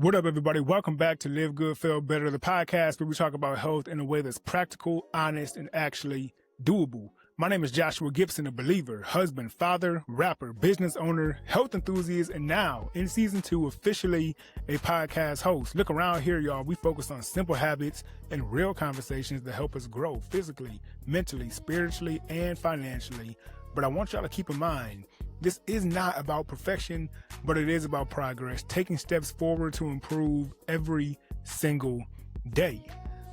What up, everybody? Welcome back to Live Good, Feel Better, the podcast where we talk about health in a way that's practical, honest, and actually doable. My name is Joshua Gibson, a believer, husband, father, rapper, business owner, health enthusiast, and now, in season 2, officially a podcast host. Look around here, y'all. We focus on simple habits and real conversations that help us grow physically, mentally, spiritually, and financially. But I want y'all to keep in mind, this is not about perfection, but it is about progress, taking steps forward to improve every single day.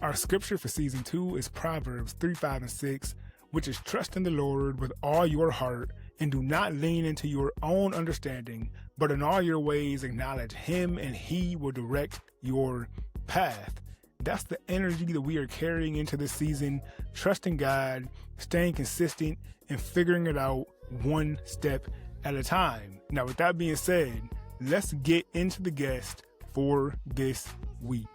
Our scripture for season 2 is Proverbs 3, 5, and 6, which is trust in the Lord with all your heart and do not lean into your own understanding, but in all your ways acknowledge him and he will direct your path. That's the energy that we are carrying into this season, trusting God, staying consistent, and figuring it out one step at a time. Now, with that being said, let's get into the guest for this week.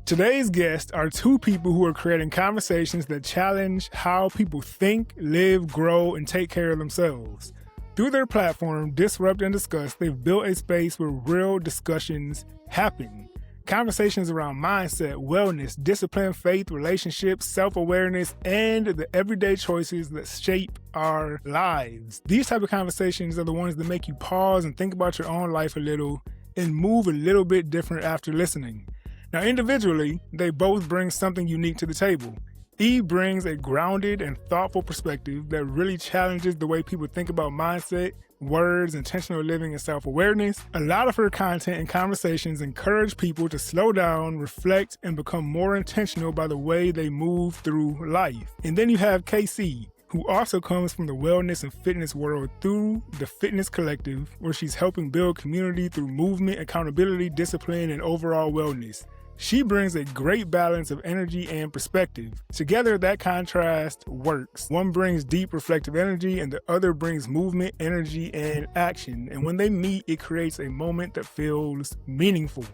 Today's guests are two people who are creating conversations that challenge how people think, live, grow, and take care of themselves. Through their platform, Disrupt and Discuss, they've built a space where real discussions happen. Conversations around mindset, wellness, discipline, faith, relationships, self-awareness, and the everyday choices that shape our lives. These type of conversations are the ones that make you pause and think about your own life a little and move a little bit different after listening. Now, individually, they both bring something unique to the table. E brings a grounded and thoughtful perspective that really challenges the way people think about mindset, words, intentional living, and self-awareness. A lot of her content and conversations encourage people to slow down, reflect, and become more intentional by the way they move through life. And then you have KayCee, who also comes from the wellness and fitness world through the Fitness Collective, where she's helping build community through movement, accountability, discipline, and overall wellness. She brings a great balance of energy and perspective. Together, that contrast works. One brings deep reflective energy and the other brings movement, energy, and action. And when they meet, it creates a moment that feels meaningful.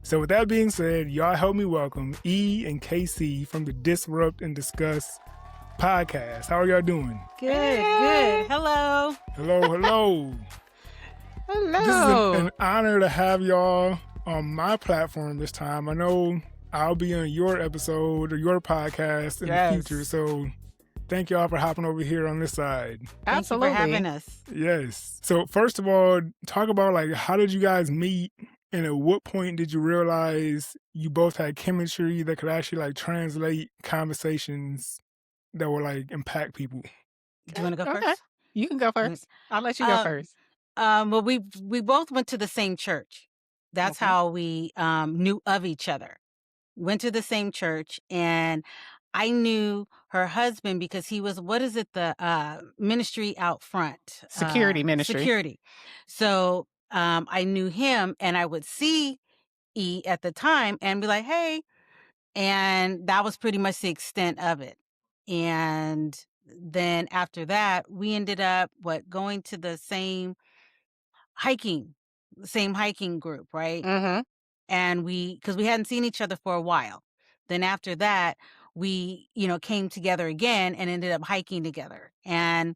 So with that being said, y'all help me welcome E and KayCee from the Disrupt and Discuss podcast. How are y'all doing? Good. Hello. Hello. This is an honor to have y'all on my platform this time. I know I'll be on your episode or your podcast in the future, so thank y'all for hopping over here on this side. Absolutely. Thank you for having us. Yes. So first of all, talk about how did you guys meet, and at what point did you realize you both had chemistry that could actually translate conversations that will impact people? Do you want to go Okay. first? You can go first. I'll let you go first. Well, we both went to the same church. That's how we knew of each other. Went to the same church, and I knew her husband because he was, the ministry out front? Security ministry. Security. So I knew him, and I would see E at the time and be like, hey. And that was pretty much the extent of it. And then after that, we ended up going to the same hiking group, right? Mm-hmm. And because we hadn't seen each other for a while. Then after that, we, came together again and ended up hiking together and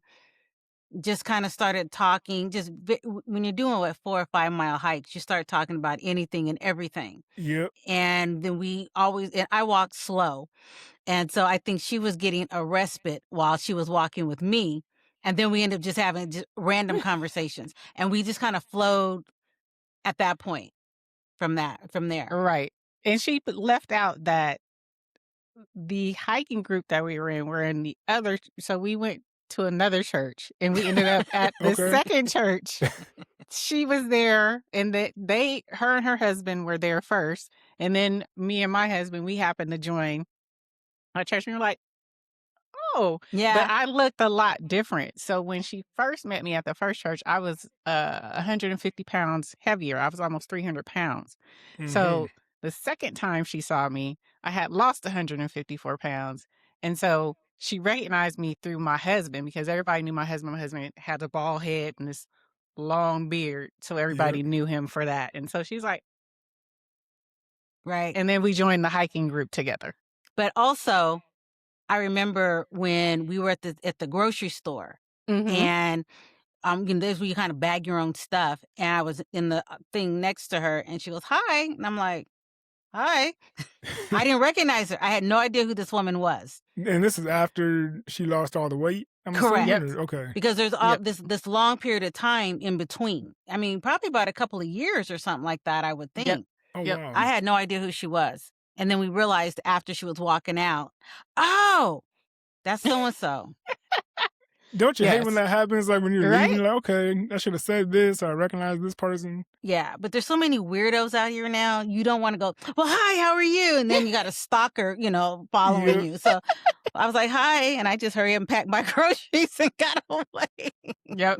just kind of started talking. When you're doing 4 or 5 mile hikes, you start talking about anything and everything. Yep. And then I walked slow. And so I think she was getting a respite while she was walking with me. And then we ended up just having random conversations. And we just kind of flowed at that point from there. Right. And she left out that the hiking group that we were in the other, so we went to another church and we ended up at the second church. She was there, and her and her husband were there first. And then me and my husband, we happened to join our church. And we were like, oh, yeah. But I looked a lot different. So when she first met me at the first church, I was 150 pounds heavier. I was almost 300 pounds. Mm-hmm. So the second time she saw me, I had lost 154 pounds. And so she recognized me through my husband, because everybody knew my husband. My husband had a bald head and this long beard. So everybody knew him for that. And so she's like, right. And then we joined the hiking group together. But also, I remember when we were at the grocery store, and there's where you kind of bag your own stuff. And I was in the thing next to her, and she goes, "Hi," and I'm like, "Hi." I didn't recognize her. I had no idea who this woman was. And this is after she lost all the weight, I'm Correct. assuming? Okay. Because there's all this long period of time in between. I mean, probably about a couple of years or something like that, I would think. Oh, wow. I had no idea who she was. And then we realized after she was walking out, oh, that's so-and-so. Don't you hate when that happens? Like when you're Right? leaving, like, okay, I should have said this, or I recognize this person. Yeah, but there's so many weirdos out here now. You don't want to go, "Well, hi, how are you?" And then you got a stalker, following Yep. you. So I was like, "Hi," and I just hurry up and pack my groceries and got away. Yep.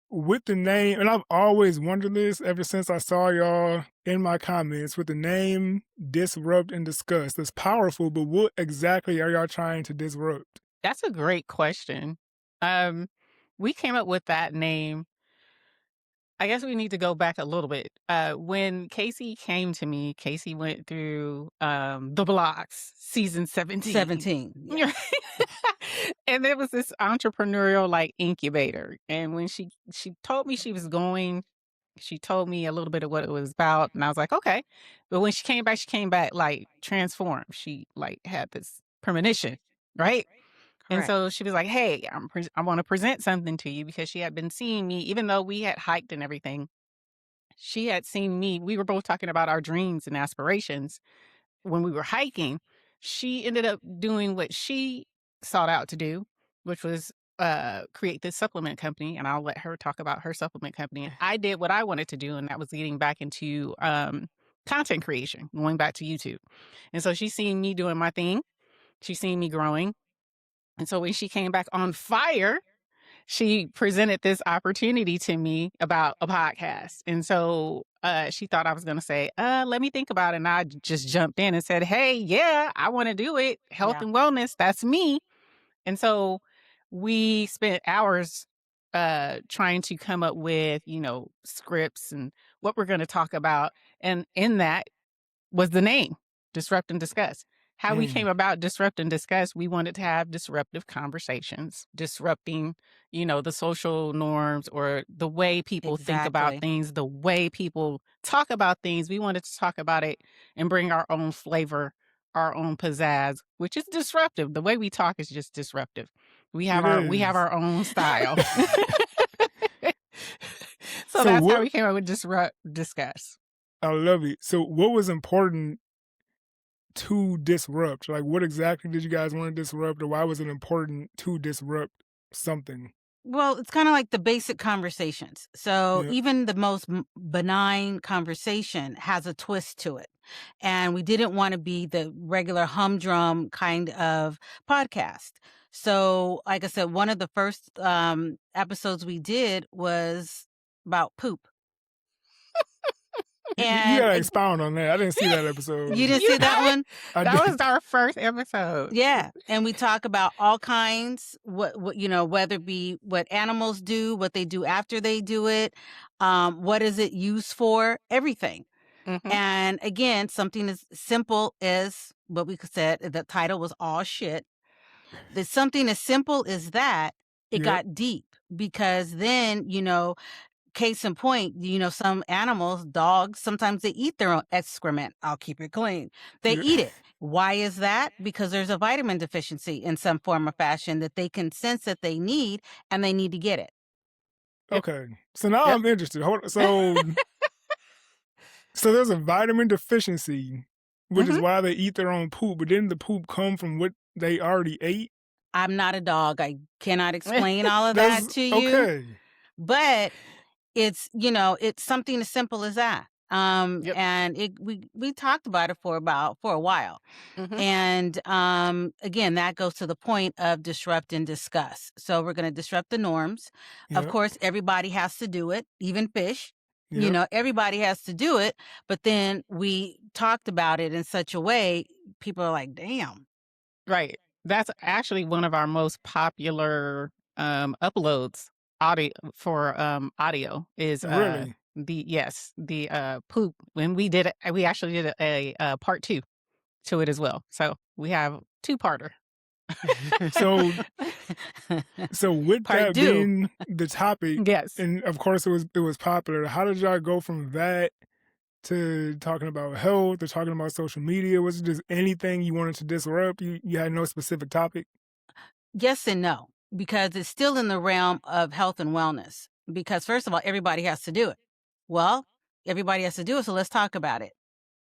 With the name, and I've always wondered this ever since I saw y'all in my comments, with the name Disrupt and Discuss. That's powerful, but what exactly are y'all trying to disrupt? That's a great question. We came up with that name. I guess we need to go back a little bit. When KayCee came to me, KayCee went through The Blocks, season 17. 17. Yeah. And there was this entrepreneurial incubator. And when she told me she was going, she told me a little bit of what it was about, and I was like, okay. But when she came back transformed. She had this premonition, right? And so she was like, "Hey, I want to present something to you," because she had been seeing me, even though we had hiked and everything. She had seen me. We were both talking about our dreams and aspirations when we were hiking. She ended up doing what she sought out to do, which was create this supplement company. And I'll let her talk about her supplement company. And I did what I wanted to do, and that was getting back into content creation, going back to YouTube. And so she's seen me doing my thing. She's seen me growing. And so when she came back on fire, she presented this opportunity to me about a podcast. And so she thought I was going to say, let me think about it. And I just jumped in and said, hey, yeah, I want to do it. Health and wellness, that's me. And so we spent hours trying to come up with, scripts and what we're going to talk about. And in that was the name, Disrupt and Discuss. How we came about Disrupt and Discuss, we wanted to have disruptive conversations, disrupting, the social norms or the way people think about things, the way people talk about things. We wanted to talk about it and bring our own flavor, our own pizzazz, which is disruptive. The way we talk is just disruptive. We have our own style. So that's how we came up with Disrupt, Discuss. I love it. So what was important to disrupt? Like, what exactly did you guys want to disrupt, or why was it important to disrupt something? Well, it's kind of like the basic conversations. So even the most benign conversation has a twist to it. And we didn't want to be the regular humdrum kind of podcast. So, like I said, one of the first episodes we did was about poop. And you gotta expound on that. I didn't see that episode. You didn't see that one? That was our first episode. Yeah, and we talk about all kinds. What whether it be what animals do, what they do after they do it, what is it used for, everything. And again, something as simple as what we said. The title was all shit. That something as simple as that, it got deep, because then case in point, some animals, dogs, sometimes they eat their own excrement. I'll keep it clean. They eat it. Why is that? Because there's a vitamin deficiency in some form or fashion that they can sense that they need, and they need to get it. Okay. So now I'm interested. So there's a vitamin deficiency, which is why they eat their own poop, but didn't the poop come from what they already ate? I'm not a dog. I cannot explain all of that to you. Okay. But it's something as simple as that. And we talked about it for a while. And again, that goes to the point of disrupt and discuss. So we're going to disrupt the norms. Of course, everybody has to do it, even fish. Everybody has to do it. But then we talked about it in such a way, people are like, damn. Right. That's actually one of our most popular uploads. Audio is really the poop. When we did it, we actually did a part 2 to it as well. So we have 2-parter. So So with Part that two. being the topic, Yes. and of course it was popular, how did y'all go from that to talking about health or talking about social media? Was it just anything you wanted to disrupt? You had no specific topic? Yes and no, because it's still in the realm of health and wellness. Because first of all, everybody has to do it. Well, everybody has to do it, so let's talk about it.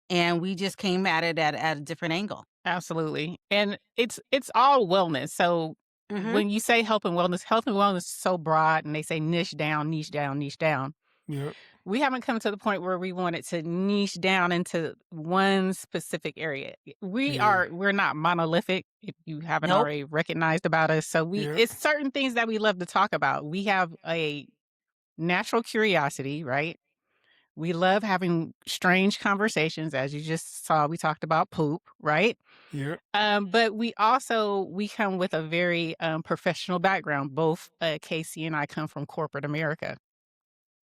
And we just came at it at a different angle. Absolutely. And it's all wellness. So Mm-hmm. when you say health and wellness is so broad, and they say niche down, niche down, niche down. Yeah. We haven't come to the point where we wanted to niche down into one specific area. Yeah. We're not monolithic, if you haven't Nope. already recognized about us. So Yeah. it's certain things that we love to talk about. We have a natural curiosity, right? We love having strange conversations. As you just saw, we talked about poop, right? Yeah. But we come with a very professional background. Both KayCee and I come from corporate America.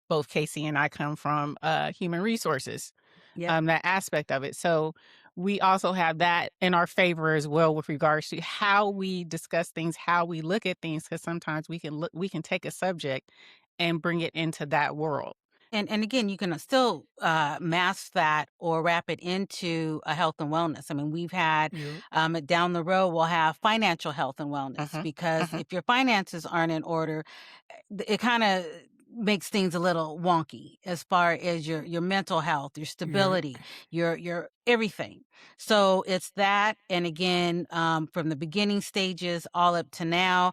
Both KayCee and I come from human resources, Yep. that aspect of it. So we also have that in our favor as well with regards to how we discuss things, how we look at things, because sometimes we can take a subject and bring it into that world. And again, you can still mask that or wrap it into a health and wellness. I mean, we've had Yeah. down the road, we'll have financial health and wellness, Uh-huh. because Uh-huh. if your finances aren't in order, it kind of makes things a little wonky as far as your mental health, your Yeah. stability, your everything. So it's that, and again, from the beginning stages all up to now,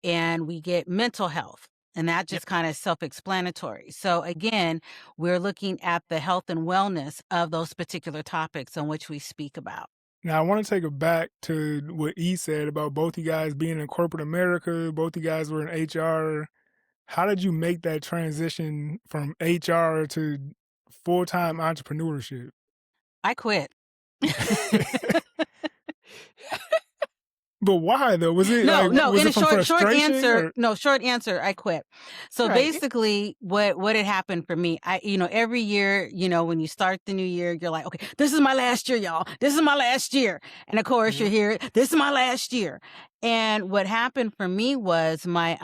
and we get mental health. And that Yep. just kind of self-explanatory. So again, we're looking at the health and wellness of those particular topics on which we speak about. Now, I want to take it back to what E said about both you guys being in corporate America, both you guys were in HR. How did you make that transition from HR to full-time entrepreneurship? I quit. But why though? Was it No, like, no. was In it a from frustration or? short answer, I quit. So Right. basically, what had happened for me, every year, when you start the new year, you're like, okay, this is my last year, y'all. This is my last year, and of course, Yeah. you're here. This is my last year. And what happened for me was my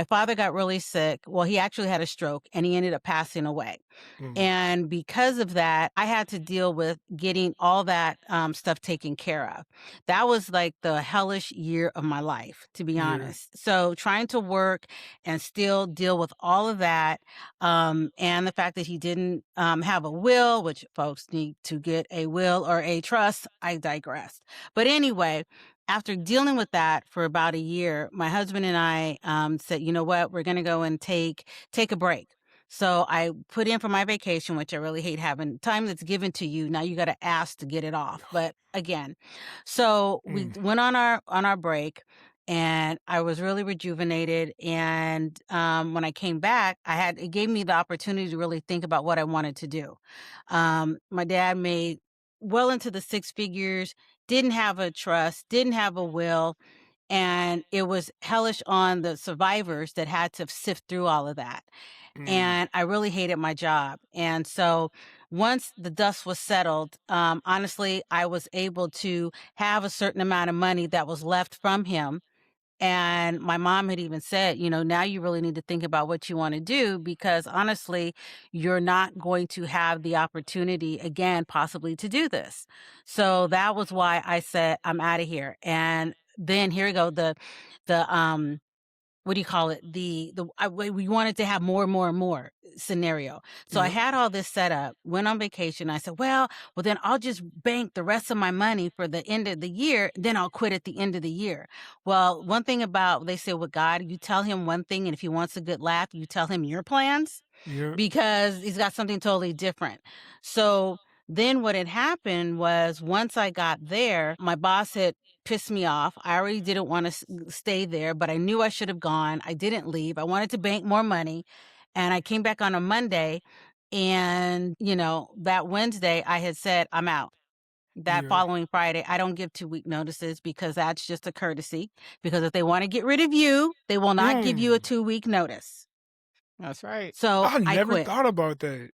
father got really sick. Well, he actually had a stroke, and he ended up passing away. Mm. And because of that, I had to deal with getting all that stuff taken care of. That was like the hellish year of my life, to be Yeah. honest. So trying to work and still deal with all of that, and the fact that he didn't have a will, which folks need to get a will or a trust. I digress. But anyway, after dealing with that for about a year, my husband and I said, you know what, we're going to go and take a break. So I put in for my vacation, which I really hate having time that's given to you. Now you got to ask to get it off. But again, so we went on our break, and I was really rejuvenated. And when I came back, it gave me the opportunity to really think about what I wanted to do. My dad made well into the six figures, didn't have a trust, didn't have a will. And it was hellish on the survivors that had to sift through all of that. And I really hated my job. And so once the dust was settled, honestly, I was able to have a certain amount of money that was left from him. And my mom had even said, now you really need to think about what you want to do, because honestly, you're not going to have the opportunity again, possibly, to do this. So that was why I said, I'm out of here. And then here we go. The what do you call it? We wanted to have more and more and more scenario. So I Yeah. had all this set up, went on vacation. I said, well, then I'll just bank the rest of my money for the end of the year. Then I'll quit at the end of the year. Well, one thing about, they say with God, you tell him one thing, and if he wants a good laugh, you tell him your plans, Yeah. because he's got something totally different. So then what had happened was, once I got there, my boss had pissed me off. I already didn't want to stay there, but I knew I should have gone. I didn't leave. I wanted to bank more money. And I came back on a Monday, and, that Wednesday I had said, I'm out. That Yeah. following Friday, I don't give 2-week notices, because that's just a courtesy. Because if they want to get rid of you, they will not give you a 2-week notice. That's right. So I I never quit. thought about that.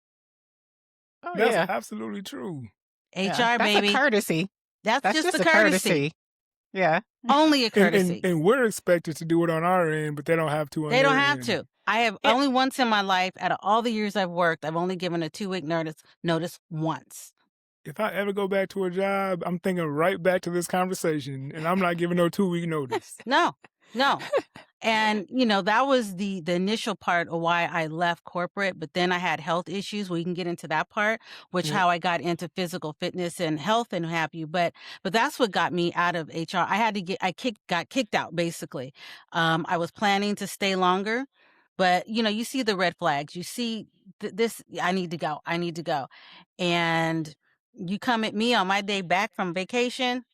Oh That's yeah. absolutely true. Yeah. HR, That's baby. a courtesy. That's just just a a courtesy. Yeah. Only a courtesy. And we're expected to do it on our end, but they don't have to on They their don't have end. to. I have only once in my life, out of all the years I've worked, I've only given a 2-week notice once. If I ever go back to a job, I'm thinking right back to this conversation, and I'm not giving no 2-week notice. No. And, that was the initial part of why I left corporate, but then I had health issues. We can get into that part, which how I got into physical fitness and health and have you. But that's what got me out of HR. Got kicked out, basically. I was planning to stay longer, but, you see the red flags. You see this, I need to go. And you come at me on my day back from vacation,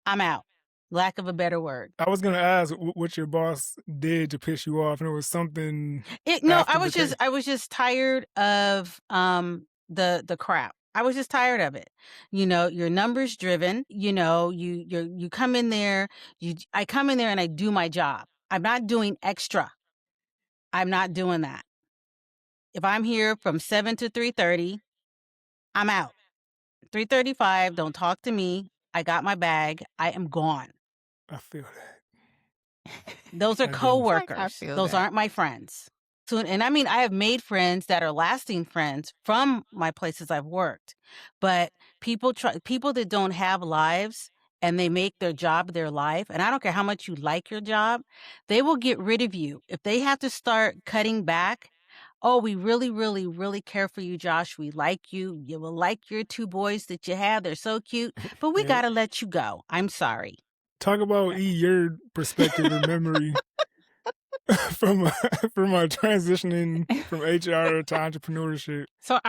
I'm out. Lack of a better word. I was gonna ask what your boss did to piss you off, and it was something. I was just tired of the crap. I was just tired of it. You're numbers driven. You come in there. I come in there and I do my job. I'm not doing extra. I'm not doing that. If I'm here from 7 to 3:30, I'm out. 3:35. Don't talk to me. I got my bag. I am gone. I feel that. Those are coworkers. Those that. aren't my friends. So, and I mean, I have made friends that are lasting friends from my places I've worked, but people that don't have lives and they make their job their life, and I don't care how much you like your job, they will get rid of you. If they have to start cutting back, oh, we really, really, really care for you, Josh. We like you. You will like your 2 boys that you have. They're so cute, but we got to let you go. I'm sorry. Talk about your perspective and memory from my transitioning from HR to entrepreneurship. So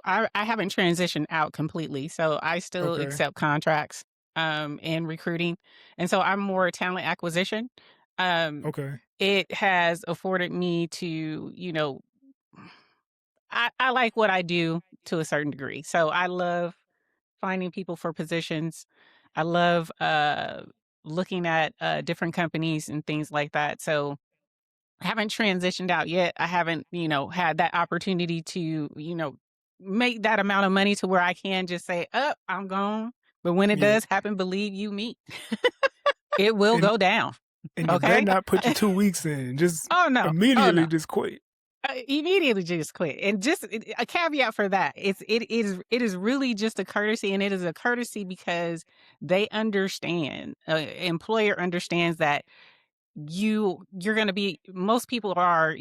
I haven't transitioned out completely. So I still accept contracts in recruiting. And so I'm more talent acquisition. It has afforded me to, I like what I do to a certain degree. So I love finding people for positions. I love looking at different companies and things like that. So I haven't transitioned out yet. I haven't, had that opportunity to, make that amount of money to where I can just say, oh, I'm gone. But when it does happen, believe you me, it will go down. And you better not put your 2 weeks in. Just immediately just quit. Immediately just quit. And just a caveat for that, it is really just a courtesy, and it is a courtesy because they understand, employer understands that you're going to be, most people are,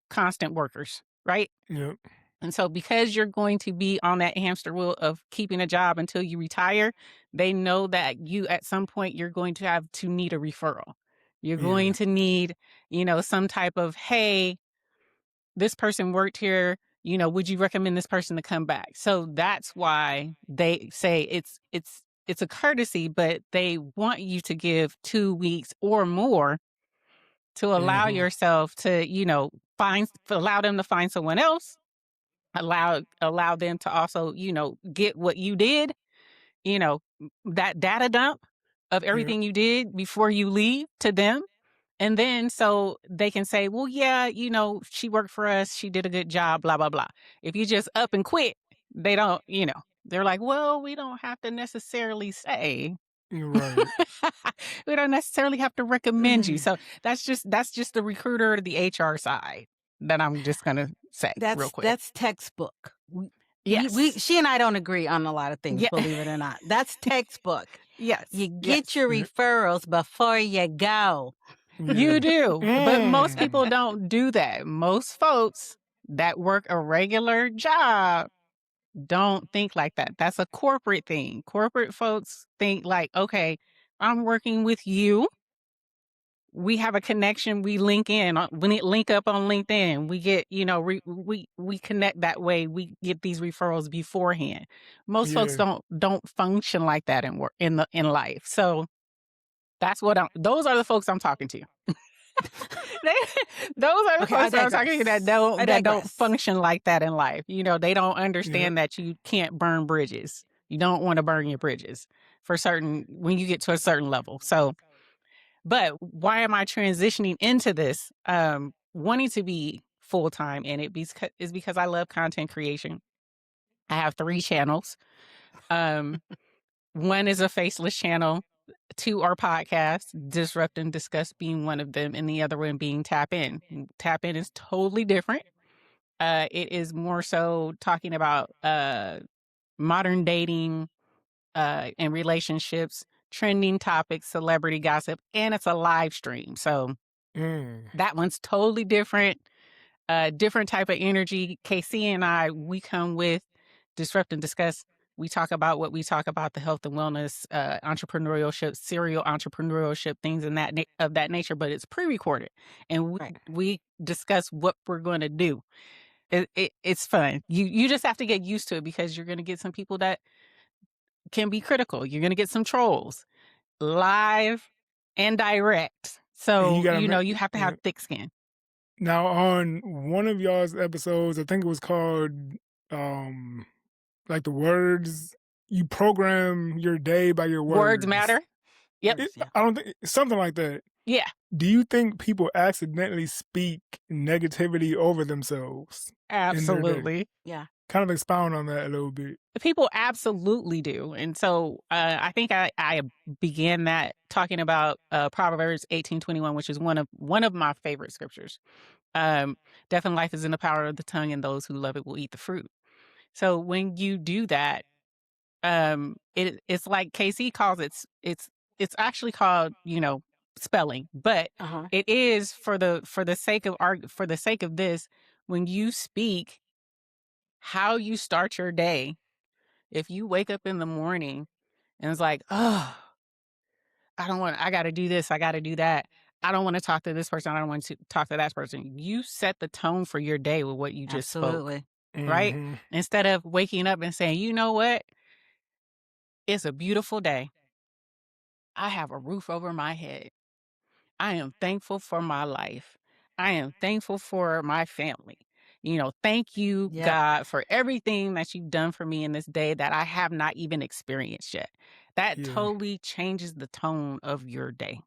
constant workers, right? Yep. And so because you're going to be on that hamster wheel of keeping a job until you retire, they know that you, at some point, you're going to have to need a referral. You're going to need, some type of, hey, this person worked here, would you recommend this person to come back? So that's why they say it's a courtesy, but they want you to give 2 weeks or more to allow yourself to, allow them to find someone else, allow them to also, get what you did, that data dump of everything you did before you leave to them. And then so they can say, well, yeah, she worked for us. She did a good job, blah, blah, blah. If you just up and quit, they don't, they're like, well, we don't have to necessarily say. Right. We don't necessarily have to recommend you. So that's just the recruiter to the HR side that I'm just going to say real quick. That's textbook. Yes. She and I don't agree on a lot of things, believe it or not. That's textbook. Yes. You get your referrals before you go. You do. But most people don't do that. Most folks that work a regular job don't think like that. That's a corporate thing. Corporate folks think like, okay, I'm working with you. We have a connection. We link in. When it link up on LinkedIn, we get, we connect that way. We get these referrals beforehand. Most folks don't function like that in work in life. So that's what those are the folks I'm talking to. Those are the folks I'm talking to that don't function like that in life. They don't understand that you can't burn bridges. You don't want to burn your bridges when you get to a certain level. So, but why am I transitioning into this? Wanting to be full-time in it is because I love content creation. I have 3 channels. One is a faceless channel. to our podcast, Disrupt and Discuss being one of them, and the other one being Tap In. Tap In is totally different. It is more so talking about modern dating and relationships, trending topics, celebrity gossip, and it's a live stream. So that one's totally different. Different type of energy. KayCee and I, we come with Disrupt and Discuss. We talk about what we talk about, the health and wellness, entrepreneurship, serial entrepreneurship, things in of that nature, but it's pre-recorded. And we discuss what we're going to do. It's fun. You just have to get used to it, because you're going to get some people that can be critical. You're going to get some trolls, live and direct. So, you have to have thick skin. Now, on one of y'all's episodes, I think it was called, like the words, you program your day by your words. Words matter. Yep. I don't think, something like that. Yeah. Do you think people accidentally speak negativity over themselves? Absolutely. Yeah. Kind of expound on that a little bit. People absolutely do. And so I think I began that talking about Proverbs 18:21, which is one of my favorite scriptures. Death and life is in the power of the tongue, and those who love it will eat the fruit. So when you do that, it's like KayCee calls it, it's actually called, spelling, but it is for the sake of this, when you speak, how you start your day. If you wake up in the morning and it's like, oh, I got to do this, I got to do that, I don't want to talk to this person, I don't want to talk to that person. You set the tone for your day with what you just spoke, right? Instead of waking up and saying, you know what? It's a beautiful day. I have a roof over my head. I am thankful for my life. I am thankful for my family. Thank you, God, for everything that you've done for me in this day that I have not even experienced yet. That totally changes the tone of your day.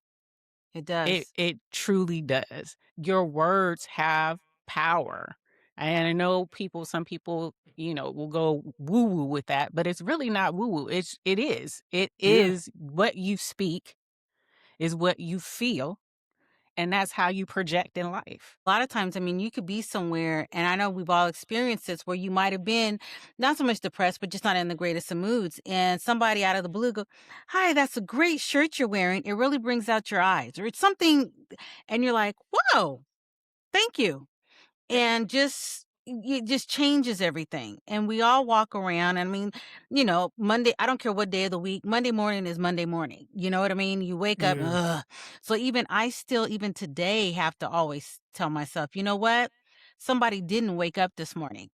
It does. It truly does. Your words have power. And I know some people, will go woo-woo with that, but it's really not woo-woo. It is what you speak is what you feel. And that's how you project in life. A lot of times, you could be somewhere, and I know we've all experienced this, where you might have been not so much depressed, but just not in the greatest of moods. And somebody out of the blue go, hi, that's a great shirt you're wearing. It really brings out your eyes. Or it's something, and you're like, whoa, thank you. And it just changes everything. And we all walk around. Monday, I don't care what day of the week, Monday morning is Monday morning. You know what I mean? You wake up, ugh. So I still, even today, have to always tell myself, you know what? Somebody didn't wake up this morning.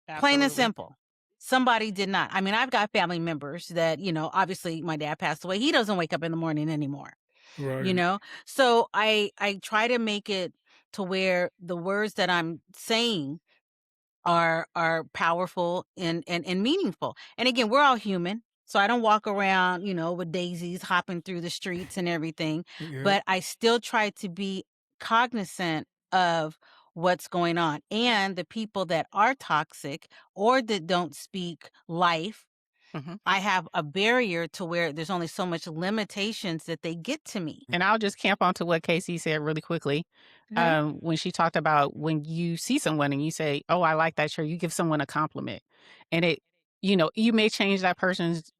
Absolutely. Plain and simple. Somebody did not. I've got family members that, obviously my dad passed away. He doesn't wake up in the morning anymore. Right. So I try to make it to where the words that I'm saying are powerful and meaningful. And again, we're all human. So I don't walk around, with daisies hopping through the streets and everything. But I still try to be cognizant of what's going on. And the people that are toxic or that don't speak life, I have a barrier to where there's only so much limitations that they get to me. And I'll just camp onto what KayCee said really quickly. When she talked about when you see someone and you say, oh, I like that shirt, you give someone a compliment. And it, you may change that person's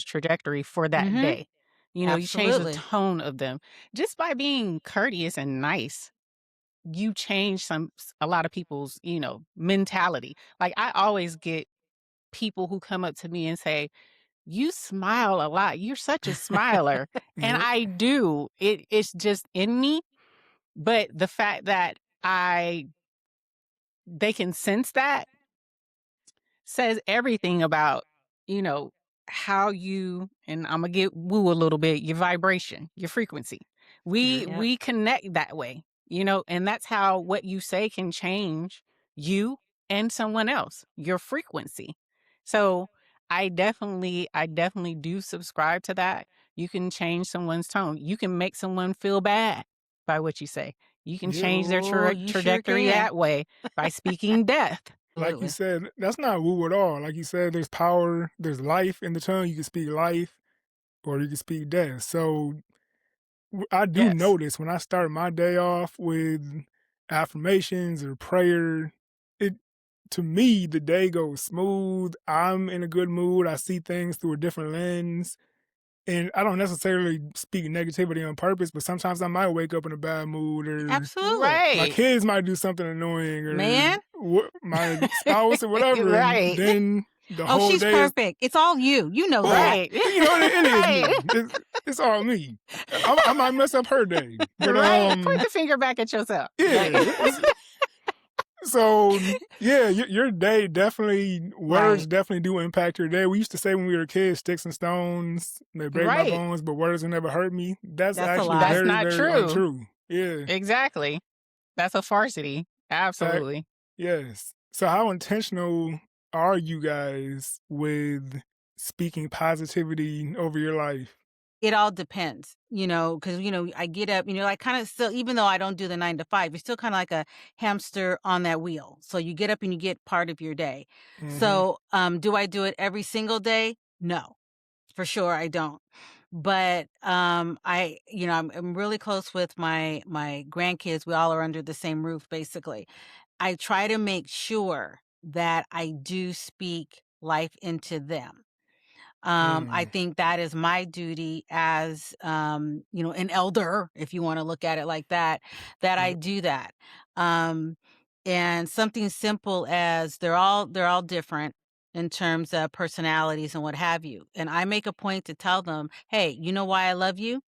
trajectory for that day. You change the tone of them. Just by being courteous and nice, you change a lot of people's, mentality. Like, I always get people who come up to me and say, you smile a lot. You're such a smiler. And I do. It's just in me. But the fact that they can sense that says everything about, how you, and I'm going to get woo a little bit, your vibration, your frequency. We connect that way, and that's how what you say can change you and someone else, your frequency. So I definitely do subscribe to that. You can change someone's tone. You can make someone feel bad by what you say. You can change their trajectory that way by speaking death. Like you said, that's not woo at all. Like you said, there's power, there's life in the tongue. You can speak life. or you can speak death. So I do Yes. notice when I start my day off with affirmations or prayer, it to me the day goes smooth. I'm in a good mood. I see things through a different lens. And I don't necessarily speak negativity on purpose, but sometimes I might wake up in a bad mood, or Absolutely. my Right. kids might do something annoying, or Man. my spouse or whatever, and Right. then the Oh, whole she's day is, perfect. It's all you. You know well, that. Right. it is Right. me. It's all me. I might mess up her day, but Right. Point the finger back at yourself. yeah. Like, So yeah, your day definitely, words Right. definitely do impact your day. We used to say when we were kids, sticks and stones may break my right. bones, but words will never hurt me. That's That's a actually lie. That's very, not very true. untrue. Yeah. Exactly. That's a farcity. That, Absolutely. yes. So how intentional are you guys with speaking positivity over your life? It all depends, because, I get up, I kind of still, even though I don't do the 9 to 5, you're still kind of like a hamster on that wheel. So you get up and you get part of your day. Mm-hmm. So, do I do it every single day? No, for sure I don't. But I'm really close with my grandkids. We all are under the same roof, basically. I try to make sure that I do speak life into them. I Mm. think that is my duty as, an elder, if you want to look at it like that, that I Yep. do that. Um, and something simple as they're all different in terms of personalities and what have you. And I make a point to tell them, hey, you know why I love you?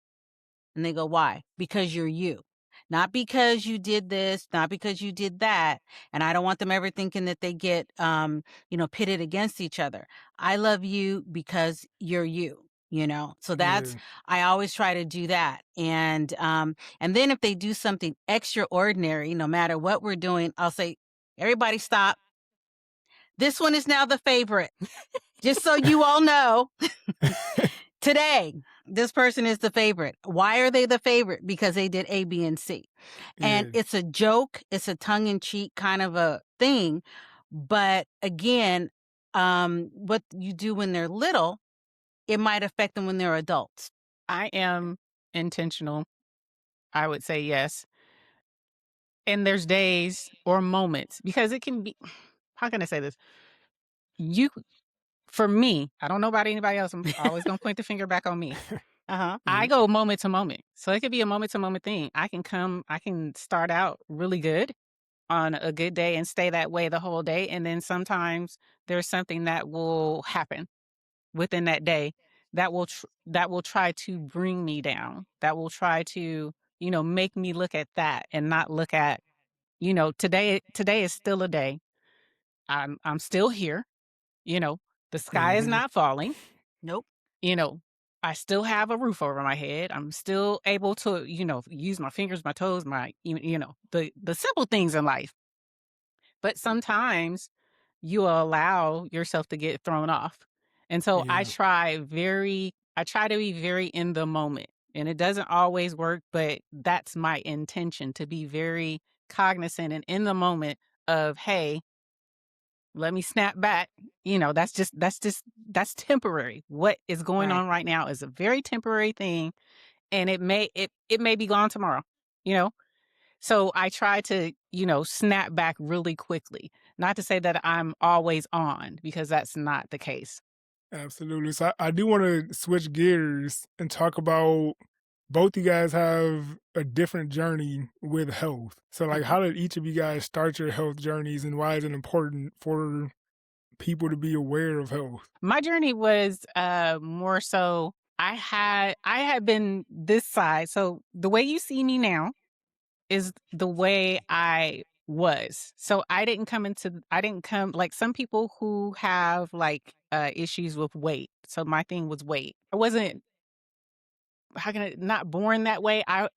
And they go, why? Because you're you. Not because you did this, not because you did that. And I don't want them ever thinking that they get, pitted against each other. I love you because you're you. So Yeah. I always try to do that. And then if they do something extraordinary, no matter what we're doing, I'll say, everybody stop. This one is now the favorite. Just so you all know. Today, this person is the favorite. Why are they the favorite? Because they did A, B, and C. And Yeah. it's a joke, it's a tongue in cheek kind of a thing. But again, what you do when they're little, it might affect them when they're adults. I am intentional. I would say yes. And there's days or moments because it can be, how can I say this? You, for me, I don't know about anybody else. I'm always going to point the finger back on me. Uh-huh. I Yep. go moment to moment. So it could be a moment to moment thing. I can start out really good on a good day and stay that way the whole day. And then sometimes there's something that will happen within that day that will try to bring me down. That will try to, make me look at that and not look at, today is still a day. I'm still here, you know, the sky is Mm-hmm. not falling. Nope. You know, I still have a roof over my head. I'm still able to, use my fingers, my toes, the simple things in life. But sometimes you allow yourself to get thrown off. And so Yeah. I try to be very in the moment. And it doesn't always work, but that's my intention, to be very cognizant and in the moment of, hey, let me snap back. That's temporary. What is going Right. on right now is a very temporary thing, and it may be gone tomorrow, you know? So I try to, snap back really quickly. Not to say that I'm always on, because that's not the case. Absolutely. So I do want to switch gears and talk about, both you guys have a different journey with health. So like, Mhm. how did each of you guys start your health journeys, and why is it important for people to be aware of health? My journey was more so I had been this side. So the way you see me now is the way I was. So I didn't come like some people who have like issues with weight. So my thing was weight. I wasn't, how can I, not born that way. I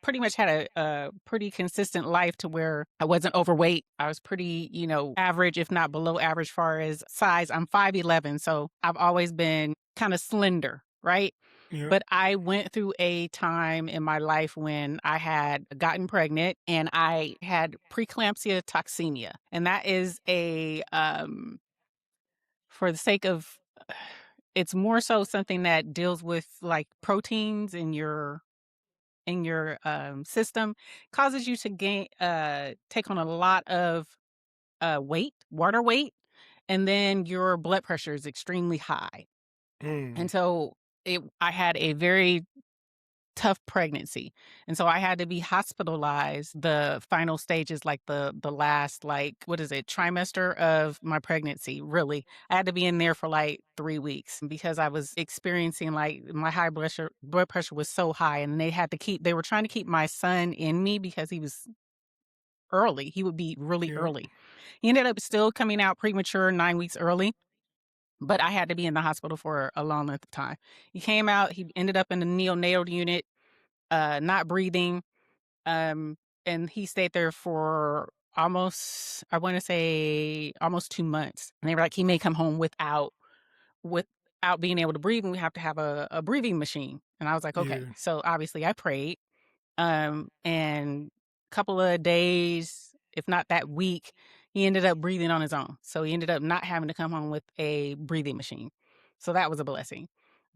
pretty much had a pretty consistent life to where I wasn't overweight. I was pretty, average, if not below average far as size. I'm 5'11", so I've always been kind of slender, right? Yeah. But I went through a time in my life when I had gotten pregnant and I had preeclampsia toxemia. And that is for the sake of it's more so something that deals with like proteins in your system, causes you to take on a lot of water weight, and then your blood pressure is extremely high. And so I had a very tough pregnancy. And so I had to be hospitalized the final stages, like the last, like, what is it, trimester of my pregnancy, really. I had to be in there for like 3 weeks because I was experiencing, like, my blood pressure was so high, and they were trying to keep my son in me because he was early. He would be really Yeah. early. He ended up still coming out premature 9 weeks early, but I had to be in the hospital for a long length of time. He came out, he ended up in the neonatal unit, not breathing. And he stayed there for almost, I want to say almost 2 months. And they were like, he may come home without being able to breathe, and we have to have a breathing machine. And I was like, okay. Yeah. So obviously I prayed. And a couple of days, if not that week, he ended up breathing on his own. So he ended up not having to come home with a breathing machine. So that was a blessing.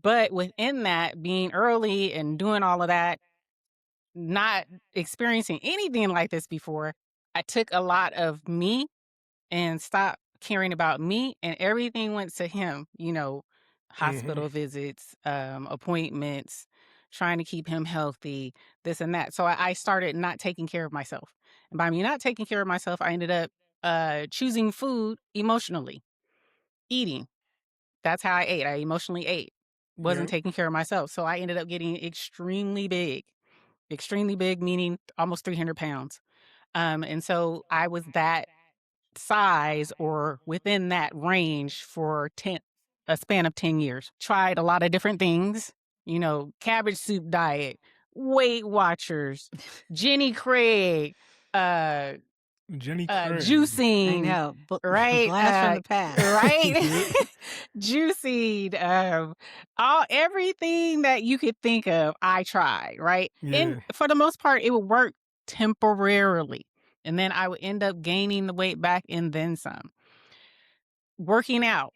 But within that, being early and doing all of that, not experiencing anything like this before, I took a lot of me and stopped caring about me, and everything went to him, hospital visits, appointments, trying to keep him healthy, this and that. So I started not taking care of myself. And by me not taking care of myself, I ended up choosing food emotionally, eating. That's how I ate. I emotionally ate, wasn't Yep. taking care of myself. So I ended up getting extremely big, meaning almost 300 pounds. And so I was that size or within that range for a span of 10 years. Tried a lot of different things, cabbage soup diet, Weight Watchers, Jenny Craig, Jenny Craig. I juicing, know. right? Blast from the past. Right? Juicing, everything that you could think of, I tried, right? Yeah. And for the most part, it would work temporarily. And then I would end up gaining the weight back and then some. Working out.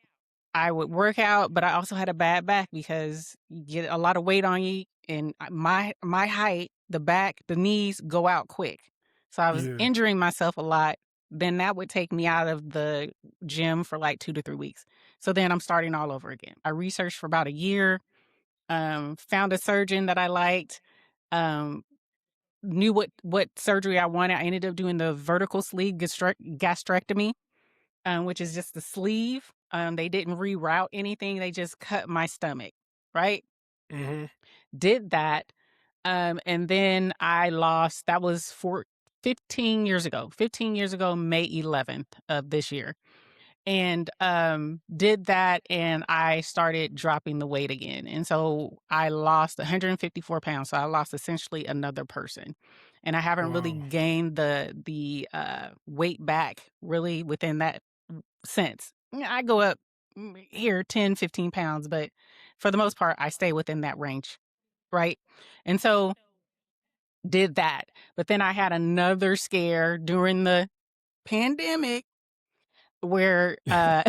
I would work out, but I also had a bad back because you get a lot of weight on you, and my height, the knees go out quick. So I was Yeah. injuring myself a lot. Then that would take me out of the gym for like 2 to 3 weeks. So then I'm starting all over again. I researched for about a year, found a surgeon that I liked, knew what surgery I wanted. I ended up doing the vertical sleeve gastrectomy, which is just the sleeve. They didn't reroute anything. They just cut my stomach, right? Did that. And then I lost, that was 15 years ago, 15 years ago, May 11th of this year. And did that, and I started dropping the weight again. And so I lost 154 pounds. So I lost essentially another person. And I haven't really Wow. gained the weight back really within that since. I go up here 10, 15 pounds, but for the most part, I stay within that range, right? And so did that. But then I had another scare during the pandemic where Yep.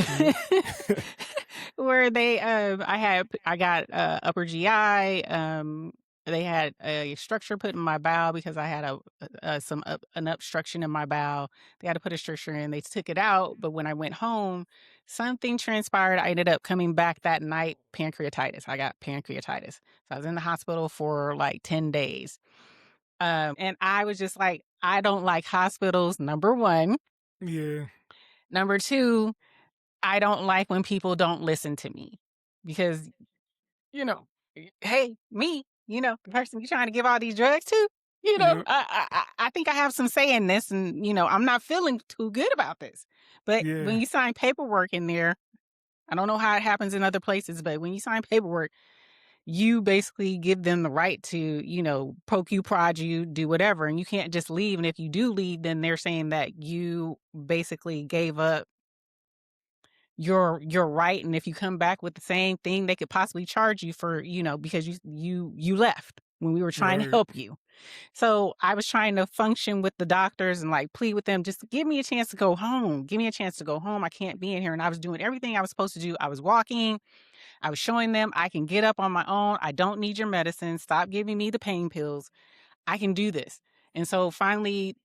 where I got upper GI. They had a structure put in my bowel because I had an obstruction in my bowel. They had to put a structure in. They took it out, but when I went home, something transpired. I ended up coming back that night, pancreatitis. I got pancreatitis. So I was in the hospital for like 10 days. And I was just like, I don't like hospitals, number one. Yeah. Number two, I don't like when people don't listen to me because, hey, me, the person you're trying to give all these drugs to, Yep. I think I have some say in this, and, I'm not feeling too good about this. But Yeah. when you sign paperwork in there, I don't know how it happens in other places, but when you sign paperwork, you basically give them the right to, poke you, prod you, do whatever. And you can't just leave. And if you do leave, then they're saying that you basically gave up your right, and if you come back with the same thing, they could possibly charge you for, because you left when we were trying to Right. help you. So I was trying to function with the doctors and like plead with them, just give me a chance to go home. Give me a chance to go home. I can't be in here. And I was doing everything I was supposed to do. I was walking. I was showing them I can get up on my own. I don't need your medicine. Stop giving me the pain pills. I can do this. And so finally,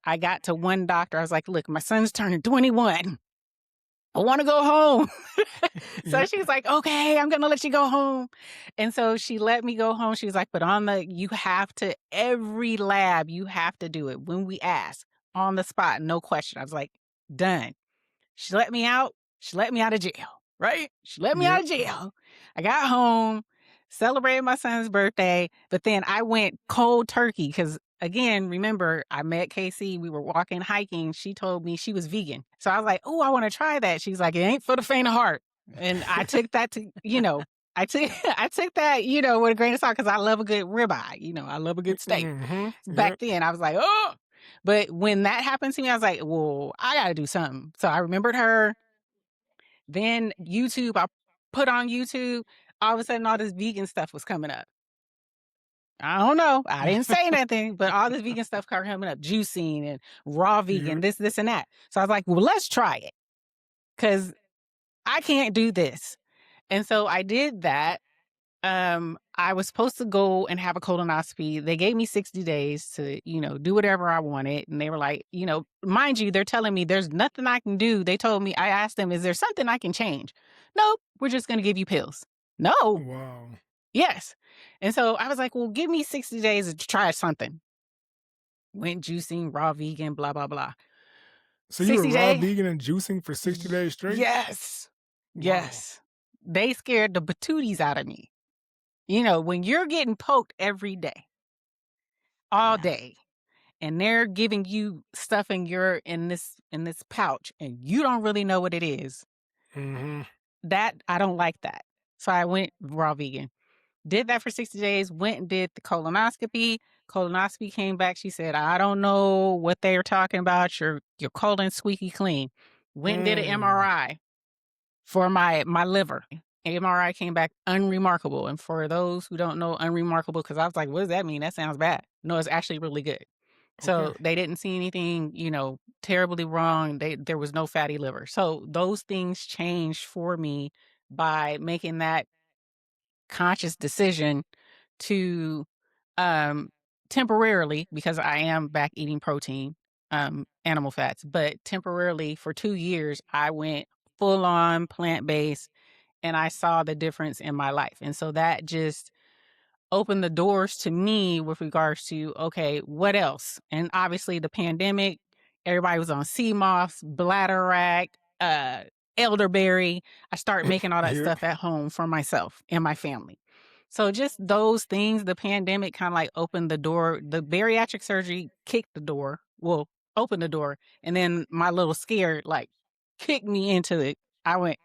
I got to one doctor. I was like, look, my son's turning 21. I want to go home. So Yep. she was like, okay, I'm going to let you go home. And so she let me go home. She was like, but you have to, every lab, you have to do it when we ask on the spot, no question. I was like, done. She let me out. She let me out of jail, right? She let me out of jail. I got home, celebrated my son's birthday, but then I went cold turkey because, again, remember, I met KayCee. We were walking, hiking. She told me she was vegan. So I was like, oh, I want to try that. She's like, it ain't for the faint of heart. And I took that to, I took that, with a grain of salt because I love a good ribeye. I love a good steak. Back then, I was like, oh. But when that happened to me, I was like, well, I got to do something. So I remembered her. Then YouTube, I put on YouTube. All of a sudden, all this vegan stuff was coming up. I don't know. I didn't say nothing, but all this vegan stuff started coming up. Juicing and raw vegan, this, and that. So I was like, well, let's try it because I can't do this. And so I did that. I was supposed to go and have a colonoscopy. They gave me 60 days to, do whatever I wanted. And they were like, mind you, they're telling me there's nothing I can do. They told me, I asked them, is there something I can change? Nope, we're just going to give you pills. No. Wow. Yes. And so I was like, well, give me 60 days to try something. Went juicing, raw vegan, blah, blah, blah. So you were raw vegan and juicing for 60 days straight? Yes. Wow. Yes. They scared the patooties out of me. When you're getting poked every day, all day, and they're giving you stuff in this pouch, and you don't really know what it is, that I don't like that. So I went raw vegan. Did that for 60 days, went and did the colonoscopy. Colonoscopy came back. She said, I don't know what they're talking about. Your colon's squeaky clean. Went and did an MRI for my liver. MRI came back unremarkable. And for those who don't know unremarkable, because I was like, what does that mean? That sounds bad. No, it's actually really good. So they didn't see anything, terribly wrong. There was no fatty liver. So those things changed for me by making that conscious decision to temporarily, because I am back eating protein, animal fats, but temporarily for 2 years, I went full on plant-based. And I saw the difference in my life. And so that just opened the doors to me with regards to, okay, what else? And obviously the pandemic, everybody was on sea moss, bladderwrack, elderberry. I started making all that stuff at home for myself and my family. So just those things, the pandemic kind of like opened the door. The bariatric surgery kicked the door, opened the door. And then my little scare like kicked me into it. I went,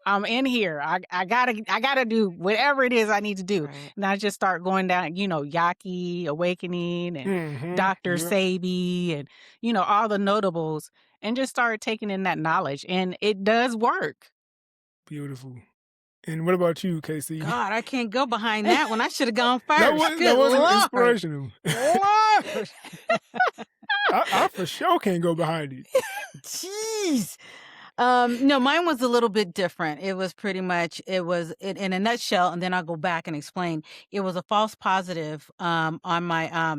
I'm in here. I gotta do whatever it is I need to do. Right. And I just start going down, Yaki, Awakening, and Dr. Sebi, and, all the notables, and just started taking in that knowledge. And it does work. Beautiful. And what about you, KayCee? God, I can't go behind that one. I should have gone first. That wasn't inspirational. I for sure can't go behind it. Jeez. No, mine was a little bit different. It was pretty much, in a nutshell, and then I'll go back and explain. It was a false positive on my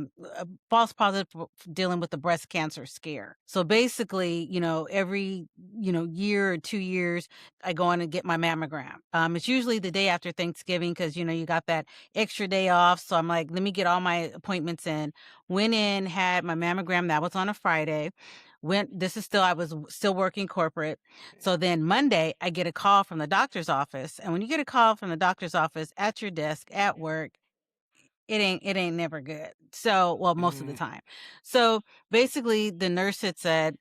false positive for dealing with the breast cancer scare. So basically, every year or 2 years, I go in and get my mammogram. It's usually the day after Thanksgiving because you got that extra day off. So I'm like, let me get all my appointments in. Went in, had my mammogram. That was on a Friday. I was still working corporate. So then Monday, I get a call from the doctor's office. And when you get a call from the doctor's office at your desk at work, it ain't never good. So, well, most of the time. So basically the nurse had said,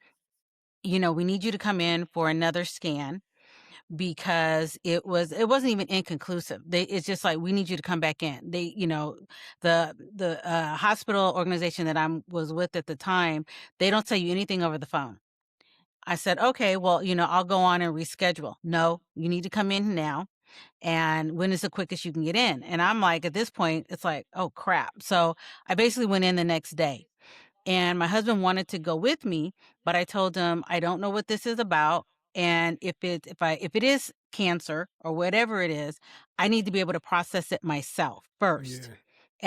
we need you to come in for another scan because it wasn't even inconclusive. It's just like, we need you to come back in. The hospital organization that I was with at the time, they don't tell you anything over the phone. I said, okay, well, I'll go on and reschedule. No, you need to come in now. And when is the quickest you can get in? And I'm like, at this point, it's like, oh crap. So I basically went in the next day. And my husband wanted to go with me, but I told him I don't know what this is about. And if it is cancer or whatever it is, I need to be able to process it myself first. Yeah.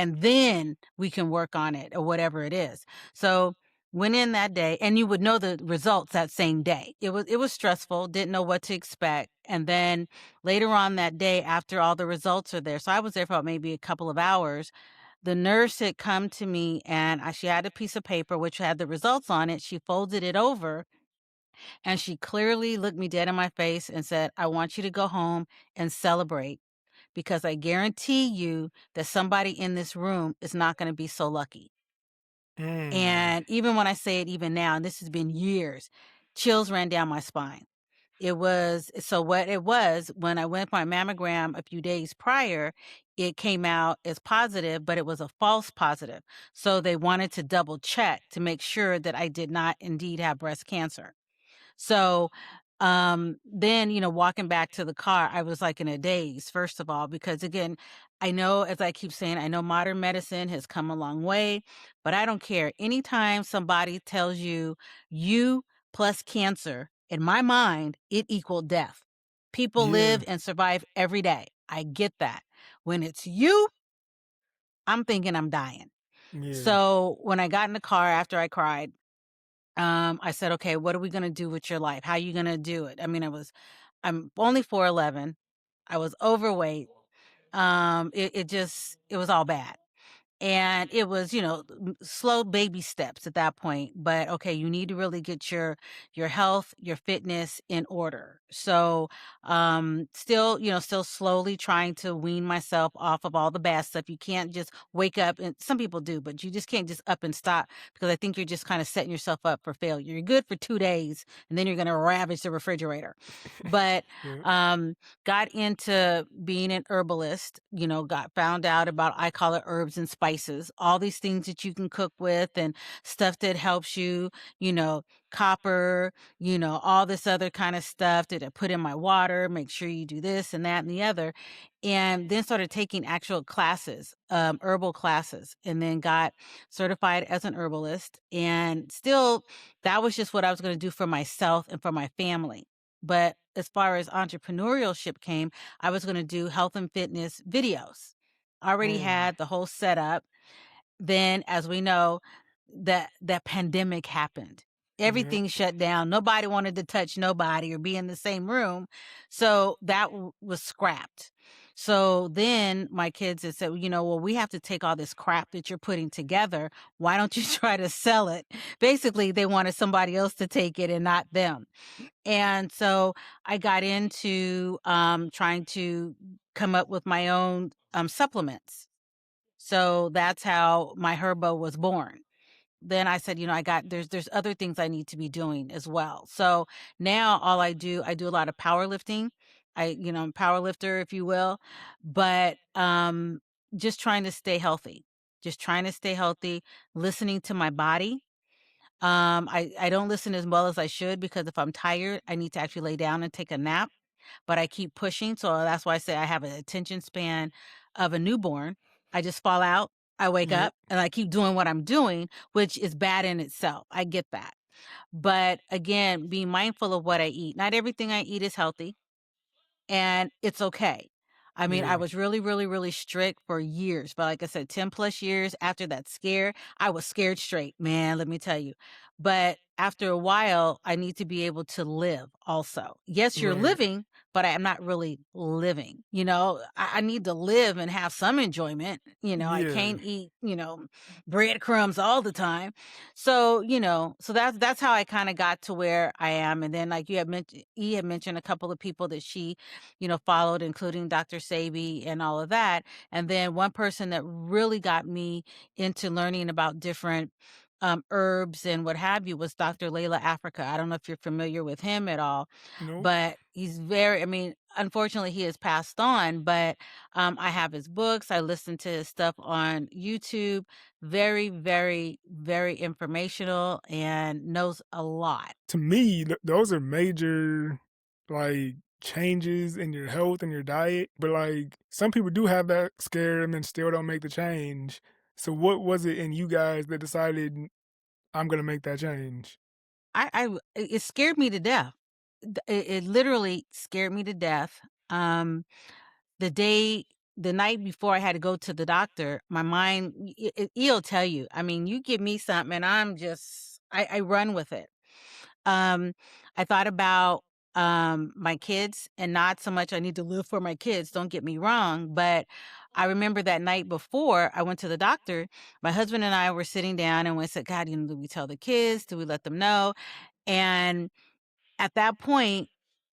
And then we can work on it or whatever it is. So went in that day, and you would know the results that same day. It was stressful, didn't know what to expect. And then later on that day, after all the results are there, so I was there for about maybe a couple of hours, the nurse had come to me, and she had a piece of paper which had the results on it. She folded it over, and she clearly looked me dead in my face and said, I want you to go home and celebrate, because I guarantee you that somebody in this room is not going to be so lucky. Mm. And even when I say it even now, and this has been years, chills ran down my spine. It was so what it was when I went for my mammogram a few days prior, it came out as positive, but it was a false positive. So they wanted to double check to make sure that I did not indeed have breast cancer. So then, walking back to the car, I was like in a daze, first of all, because again, I know, as I keep saying, I know modern medicine has come a long way, but I don't care. Anytime somebody tells you plus cancer, in my mind, it equaled death. People Yeah. live and survive every day. I get that. When it's you, I'm thinking I'm dying. Yeah. So when I got in the car after I cried, I said, okay, what are we going to do with your life? How are you going to do it? I mean, I'm only 4'11". I was overweight. It was all bad. And it was, slow baby steps at that point. But okay, you need to really get your health, your fitness in order. So still slowly trying to wean myself off of all the bad stuff. You can't just wake up, and some people do, but you just can't just up and stop, because I think you're just kind of setting yourself up for failure. You're good for 2 days, and then you're gonna ravage the refrigerator. But Yeah. um got into being an herbalist, got found out about, I call it herbs and spices, all these things that you can cook with and stuff that helps you, copper, all this other kind of stuff that I put in my water, make sure you do this and that and the other. And then started taking actual classes, herbal classes, and then got certified as an herbalist. And still, that was just what I was going to do for myself and for my family. But as far as entrepreneurship came, I was going to do health and fitness videos. I already Mm. had the whole setup. Then, as we know, that pandemic happened. Yeah. Everything shut down. Nobody wanted to touch nobody or be in the same room. So that was scrapped. So then my kids had said, well, we have to take all this crap that you're putting together. Why don't you try to sell it? Basically, they wanted somebody else to take it and not them. And so I got into trying to come up with my own supplements. So that's how my herbo was born. Then I said, there's other things I need to be doing as well. So now I do a lot of powerlifting. I'm a power lifter, if you will, but just trying to stay healthy, listening to my body. I don't listen as well as I should, because if I'm tired, I need to actually lay down and take a nap, but I keep pushing. So that's why I say I have an attention span of a newborn. I just fall out, I wake Yep. up, and I keep doing what I'm doing, which is bad in itself. I get that. But again, being mindful of what I eat. Not everything I eat is healthy, and it's okay. I mean, I Yeah. was really, really, really strict for years. But like I said, 10 plus years after that scare, I was scared straight, man, let me tell you. But after a while, I need to be able to live also. Yes, you're Right. living, but I'm not really living. I need to live and have some enjoyment. I Yeah. can't eat, breadcrumbs all the time. So, so that's how I kind of got to where I am. And then, like you had mentioned, E had mentioned a couple of people that she followed, including Dr. Sabi and all of that. And then one person that really got me into learning about different herbs and what have you was Dr. Layla Africa. I don't know if you're familiar with him at all, Nope. but I mean, unfortunately, he has passed on, but I have his books. I listen to his stuff on YouTube. Very, very, very informational and knows a lot. To me, those are major, like, changes in your health and your diet, but like some people do have that scare and then still don't make the change. So what was it in you guys that decided I'm gonna make that change? It scared me to death. It literally scared me to death. Um, the day, the night before I had to go to the doctor, my mind, he'll tell you. I mean, you give me something, and I run with it. Um, I thought about my kids, and not so much I need to live for my kids, don't get me wrong, but I remember that night before I went to the doctor, my husband and I were sitting down and we said, God, do we tell the kids? Do we let them know? And at that point,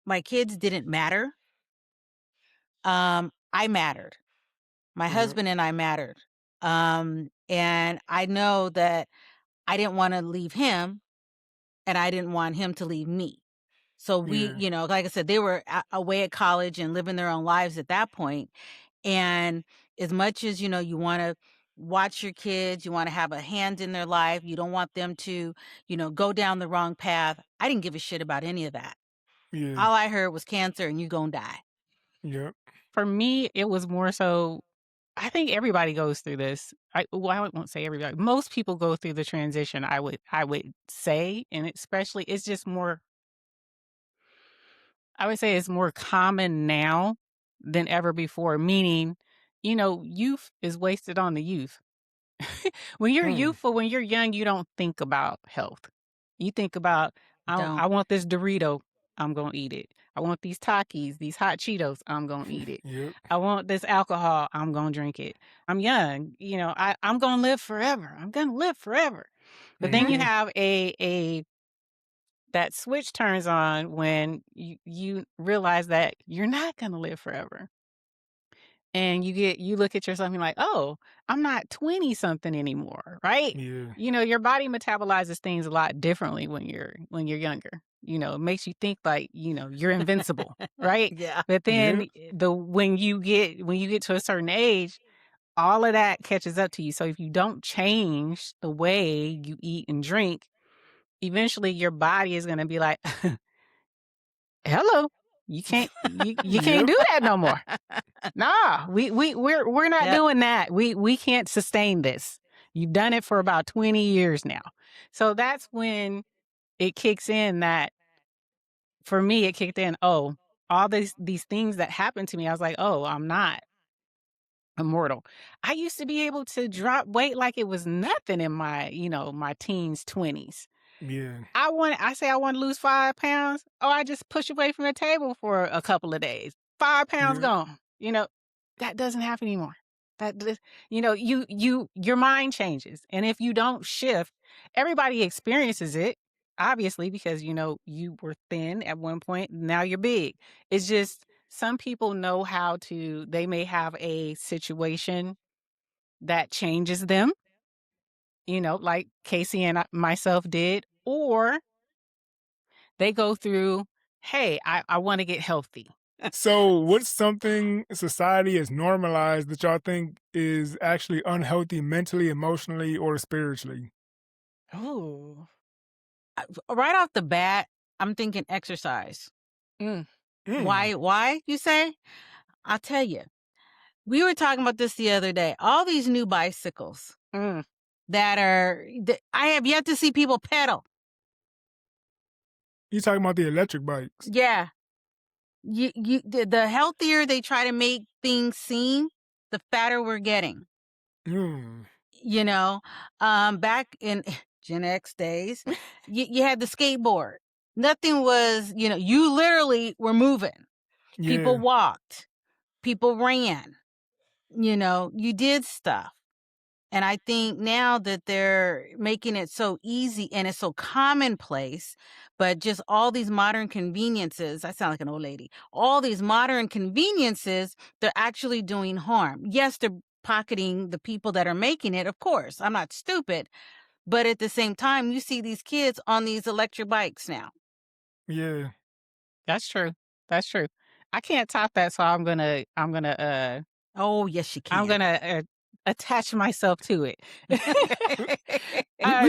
my kids didn't matter. I mattered. My Yep. husband and I mattered. And I know that I didn't want to leave him, and I didn't want him to leave me. So we, Yeah. like I said, they were away at college and living their own lives at that point. And as much as, you want to watch your kids, you want to have a hand in their life, you don't want them to, go down the wrong path. I didn't give a shit about any of that. Yeah. All I heard was cancer and you gonna die. Yep. For me, it was more so, I think everybody goes through this. I won't say everybody. Most people go through the transition, I would say, and especially it's just more, I would say it's more common now than ever before, meaning, youth is wasted on the youth. When you're youthful, when you're young, you don't think about health. You think about, Don't. I want this Dorito, I'm going to eat it. I want these Takis, these hot Cheetos, I'm going to eat it. Yep. I want this alcohol, I'm going to drink it. I'm young, I'm going to live forever. I'm going to live forever. But then you have that switch turns on when you realize that you're not going to live forever. And you look at yourself and you're like, oh, I'm not 20 something anymore, right? Yeah. Your body metabolizes things a lot differently when you're younger. It makes you think like, you're invincible, right? Yeah. But then when you get to a certain age, all of that catches up to you. So if you don't change the way you eat and drink, eventually your body is going to be like, hello, you can't do that no more. Nah, we're not doing that. We can't sustain this. You've done it for about 20 years now. So that's when it kicks in that, for me, it kicked in, oh, all these things that happened to me, I was like, oh, I'm not immortal. I used to be able to drop weight like it was nothing in my, my teens, 20s. Yeah. I want to lose 5 pounds. Oh, I just push away from the table for a couple of days. 5 pounds gone. That doesn't happen anymore. Your mind changes. And if you don't shift, everybody experiences it, obviously, because, you were thin at one point. Now you're big. It's just some people know they may have a situation that changes them, like KayCee and myself did, or they go through, hey, I want to get healthy. So what's something society has normalized that y'all think is actually unhealthy mentally, emotionally, or spiritually? Oh. Right off the bat, I'm thinking exercise. Why, you say? I'll tell you. We were talking about this the other day. All these new bicycles that I have yet to see people pedal. You talking about the electric bikes? Yeah. The healthier they try to make things seem, the fatter we're getting. Back in Gen X days, you had the skateboard. Nothing was, you literally were moving. People walked. People ran. You did stuff. And I think now that they're making it so easy and it's so commonplace, but just all these modern conveniences, I sound like an old lady, all these modern conveniences, they're actually doing harm. Yes, they're pocketing the people that are making it, of course. I'm not stupid. But at the same time, you see these kids on these electric bikes now. Yeah. That's true. That's true. I can't top that, so I'm gonna oh, yes, you can. I'm gonna attach myself to it. We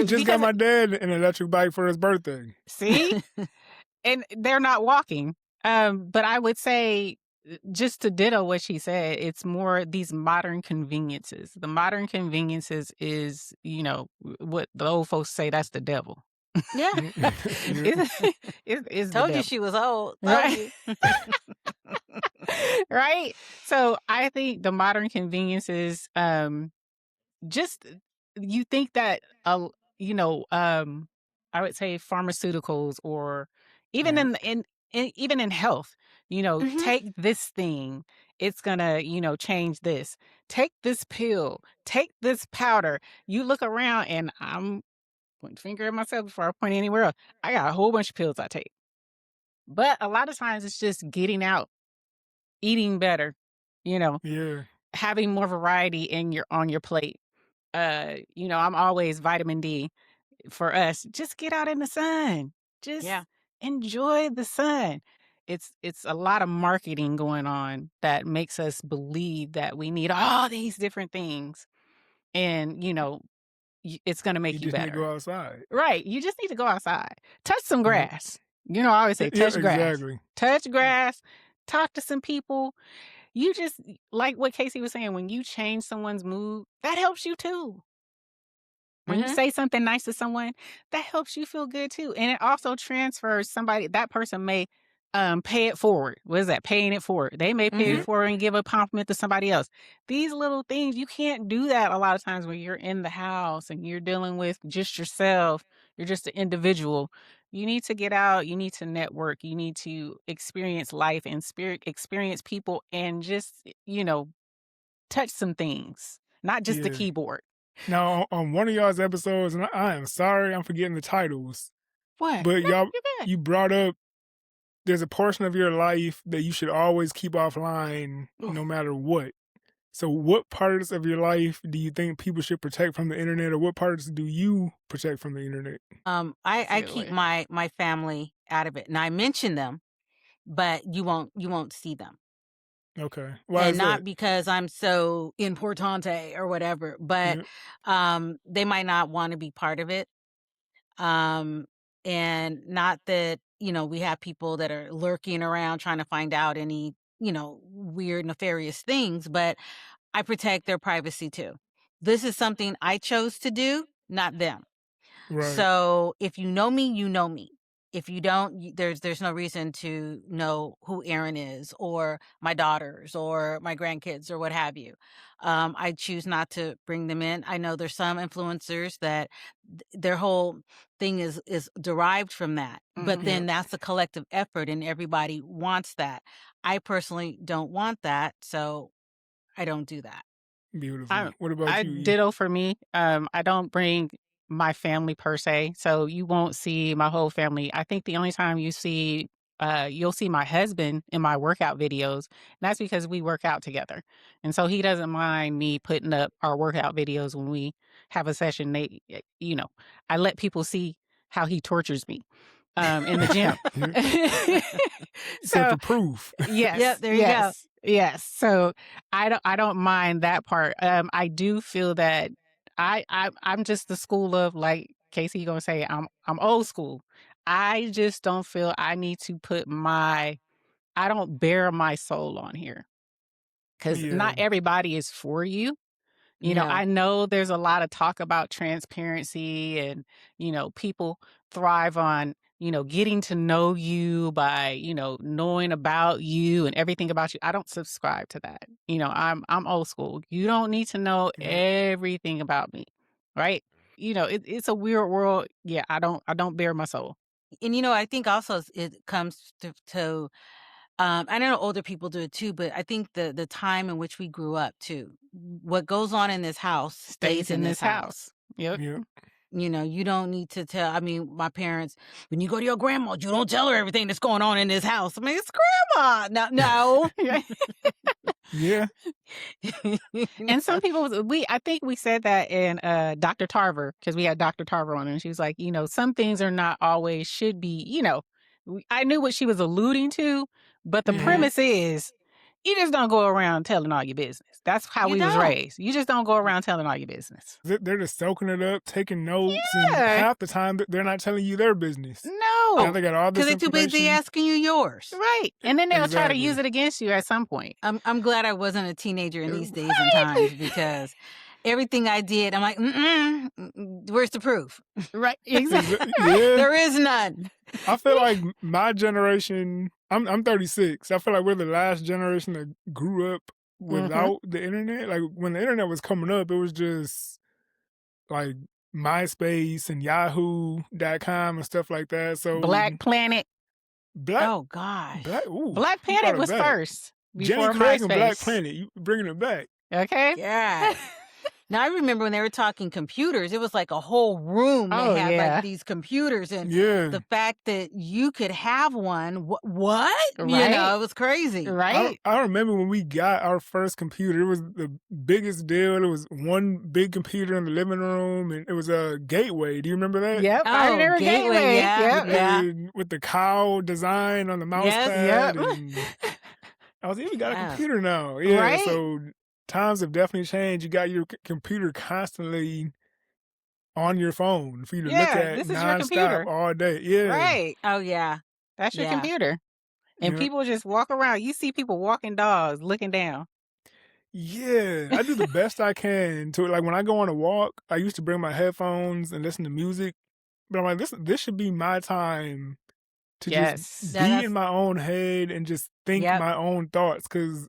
just got my dad an electric bike for his birthday. See? And they're not walking. But I would say, just to ditto what she said, it's more these modern conveniences. The modern conveniences is, what the old folks say, that's the devil. Yeah. It's the Told you devil. she was old. Told Right. you. Right. So I think the modern conveniences, just you think that, I would say pharmaceuticals, or even Right. even in health, Mhm. take this thing, it's gonna, change this. Take this pill, take this powder. You look around, and I'm pointing finger at myself before I point anywhere else. I got a whole bunch of pills I take. But a lot of times it's just getting out, eating better, Yeah. having more variety on your plate. I'm always vitamin D for us. Just get out in the sun. Just Yeah. enjoy the sun. It's a lot of marketing going on that makes us believe that we need all these different things, and it's going to You make you just need to better. go outside. Right? You just need to go outside, touch some Yep. grass. I always say Yeah, touch grass. exactly. Touch grass. Talk to some people. You just, like what KayCee was saying, when you change someone's mood, that helps you too. When you Mhm. say something nice to someone, that helps you feel good too. And it also transfers that person may pay it forward. What is that? Paying it forward. They may pay it Yep. forward and give a compliment to somebody else. These little things, you can't do that a lot of times when you're in the house and you're dealing with just yourself. You're just an individual. You need to get out. You need to network. You need to experience life and experience people, and just, touch some things, not just the Yeah. keyboard. Now, on one of y'all's episodes, and I am sorry, I'm forgetting the titles, What? but No, y'all, you're good. you brought up there's a portion of your life that you should always keep offline Oof. no matter what. So, what parts of your life do you think people should protect from the internet, or what parts do you protect from the internet? That's a I good keep one. my family out of it, and I mention them, but you won't see them. Okay. Why And is that? not because I'm so importante or whatever, but Yeah. they might not want to be part of it. Um, and not that, we have people that are lurking around trying to find out any, weird, nefarious things, but I protect their privacy too. This is something I chose to do, not them. Right. So if you know me, you know me. If you don't, there's no reason to know who Aaron is, or my daughters, or my grandkids, or what have you. I choose not to bring them in. I know there's some influencers that their whole thing is derived from that, but Mhm. then Yep. that's a collective effort, and everybody wants that. I personally don't want that, so I don't do that. Beautiful. I What about I you, E? ditto for me. I don't bring my family per se, so you won't see my whole family. I think the only time you'll see my husband in my workout videos, and that's because we work out together. And so he doesn't mind me putting up our workout videos when we have a session. I let people see how he tortures me in the gym. Yeah. Said So for proof. Yep, yes, there you go. yes. So I don't mind that part. I do feel that I'm just the school of, like KayCee gonna say, I'm old school. I just don't feel I need to I don't bear my soul on here, because Yeah. not everybody is for you. No. I know there's a lot of talk about transparency, and, people thrive on, getting to know you by, knowing about you and everything about you. I don't subscribe to that. I'm old school. You don't need to know Yep. everything about me. Right? It's a weird world. Yeah, I don't bare my soul. And I think also it comes to I know older people do it too, but I think the time in which we grew up too. What goes on in this house stays Stays in in this this house. house. Yep. Yep. You don't need to tell. I mean, my parents, when you go to your grandma, you don't tell her everything that's going on in this house. I mean, it's grandma. No, Yeah. And some people, I think we said that in Dr. Tarver, because we had Dr. Tarver on, and she was like, some things are not always should be, I knew what she was alluding to, but the Mhm. premise is you just don't go around telling all your business. That's how You we was don't. raised. You just don't go around telling all your business. They're just soaking it up, taking notes, and Yeah. half the time they're not telling you their business. No, Now No, they got all this because they're too busy information. asking you yours. Right. And then they'll try to use Exactly. it against you at some point. I'm glad I wasn't a teenager in these days and Right. times, because everything I did, I'm like, where's the proof? Right. Exactly. Yeah. There is none. I feel like my generation, I'm 36. I feel like we're the last generation that grew up without the internet. Like when the internet was coming up, it was just like MySpace and Yahoo.com and stuff like that. So Black Planet. Oh gosh. Black Planet was first. Jenny Before Craig and Black MySpace. Planet, you bringing it back. Okay. Yeah. Now I remember when they were talking computers, it was like a whole room that Oh, had yeah. like these computers, and Yeah. the fact that you could have one, what? You Right. know, it was crazy. Right. I remember when we got our first computer, it was the biggest deal. It was one big computer in the living room, and it was a Gateway. Do you remember that? Yep. I Oh, remember Gateway, Gateway. yeah. Yep. Yeah. And with the cow design on the mouse Yes. pad. Yep. And I was like, we got a Wow. computer now. Yeah, Right. so times have definitely changed. You got your computer constantly on your phone for you to look Yeah, at this is your nonstop computer. all day. Yeah. Right. Oh yeah. That's your Yeah. computer. And Yeah. people just walk around. You see people walking dogs, looking down. Yeah, I do the best I can to, like, when I go on a walk, I used to bring my headphones and listen to music, but I'm like, this should be my time to Yes. just Yeah, be that's- in my own head and just think Yep. my own thoughts. Because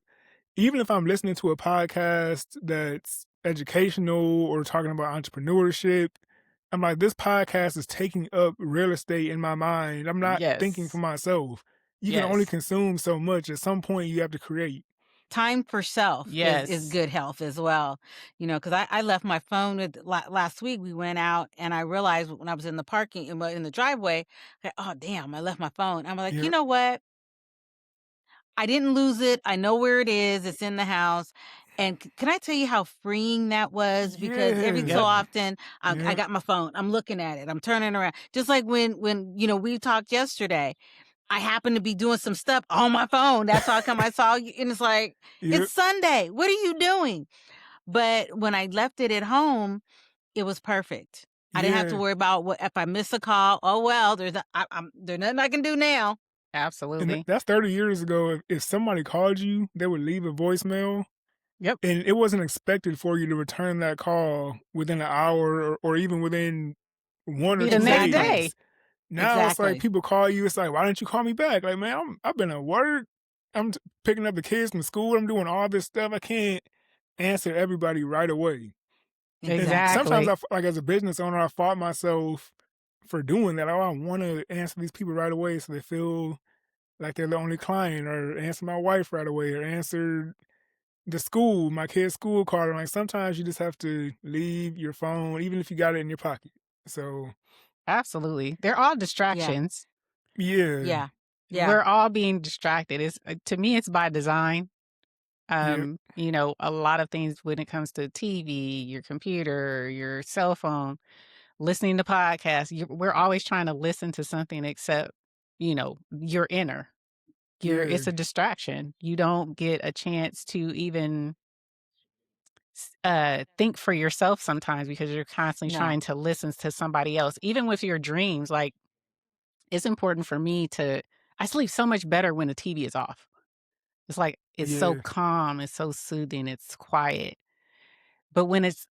even if I'm listening to a podcast that's educational or talking about entrepreneurship, I'm like, this podcast is taking up real estate in my mind. I'm not thinking for Yes. myself. You can only Yes. consume so much. At some point, you have to create. Time for self is Yes. good health as well. You know, because I left my phone with last week. We went out and I realized when I was in the parking in the driveway, oh damn, I left my phone. I'm like, Yeah. you know what? I didn't lose it. I know where it is. It's in the house. And can I tell you how freeing that was? Because every Yeah. so Yep. often I Yeah. got my phone. I'm looking at it. I'm turning around. Just like when you know, we talked yesterday. I happened to be doing some stuff on my phone. That's how come I saw you. And it's like, Yep. it's Sunday. What are you doing? But when I left it at home, it was perfect. I didn't have to Yeah. worry about what if I miss a call. Oh well, there's nothing I can do now. And Absolutely. that's 30 years ago. If somebody called you, they would leave a voicemail, Yep. and it wasn't expected for you to return that call within an hour or even within 1 or Be 2 the next Exactly. day. days. Now it's Exactly. like people call you. It's like, why didn't you call me back? Like, man, I've been at work. I'm picking up the kids from school. I'm doing all this stuff. I can't answer everybody right away. And sometimes Exactly. like as a business owner, I fought myself for doing that. Oh, I want to answer these people right away so they feel like they're the only client, or answer my wife right away, or answer my kid's school card. And like sometimes you just have to leave your phone, even if you got it in your pocket. So Absolutely. They're all distractions. yeah, Yeah. Yeah. We're all being distracted. It's to me, it's by design. Yep. You know, a lot of things when it comes to TV, your computer, your cell phone, listening to podcasts, we're always trying to listen to something except, you know, your inner. It's Yeah. a distraction. You don't get a chance to even think for yourself sometimes because you're constantly No. trying to listen to somebody else. Even with your dreams, like it's important for me I sleep so much better when the TV is off. It's like it's so Yeah. calm, it's so soothing, it's quiet. But when it's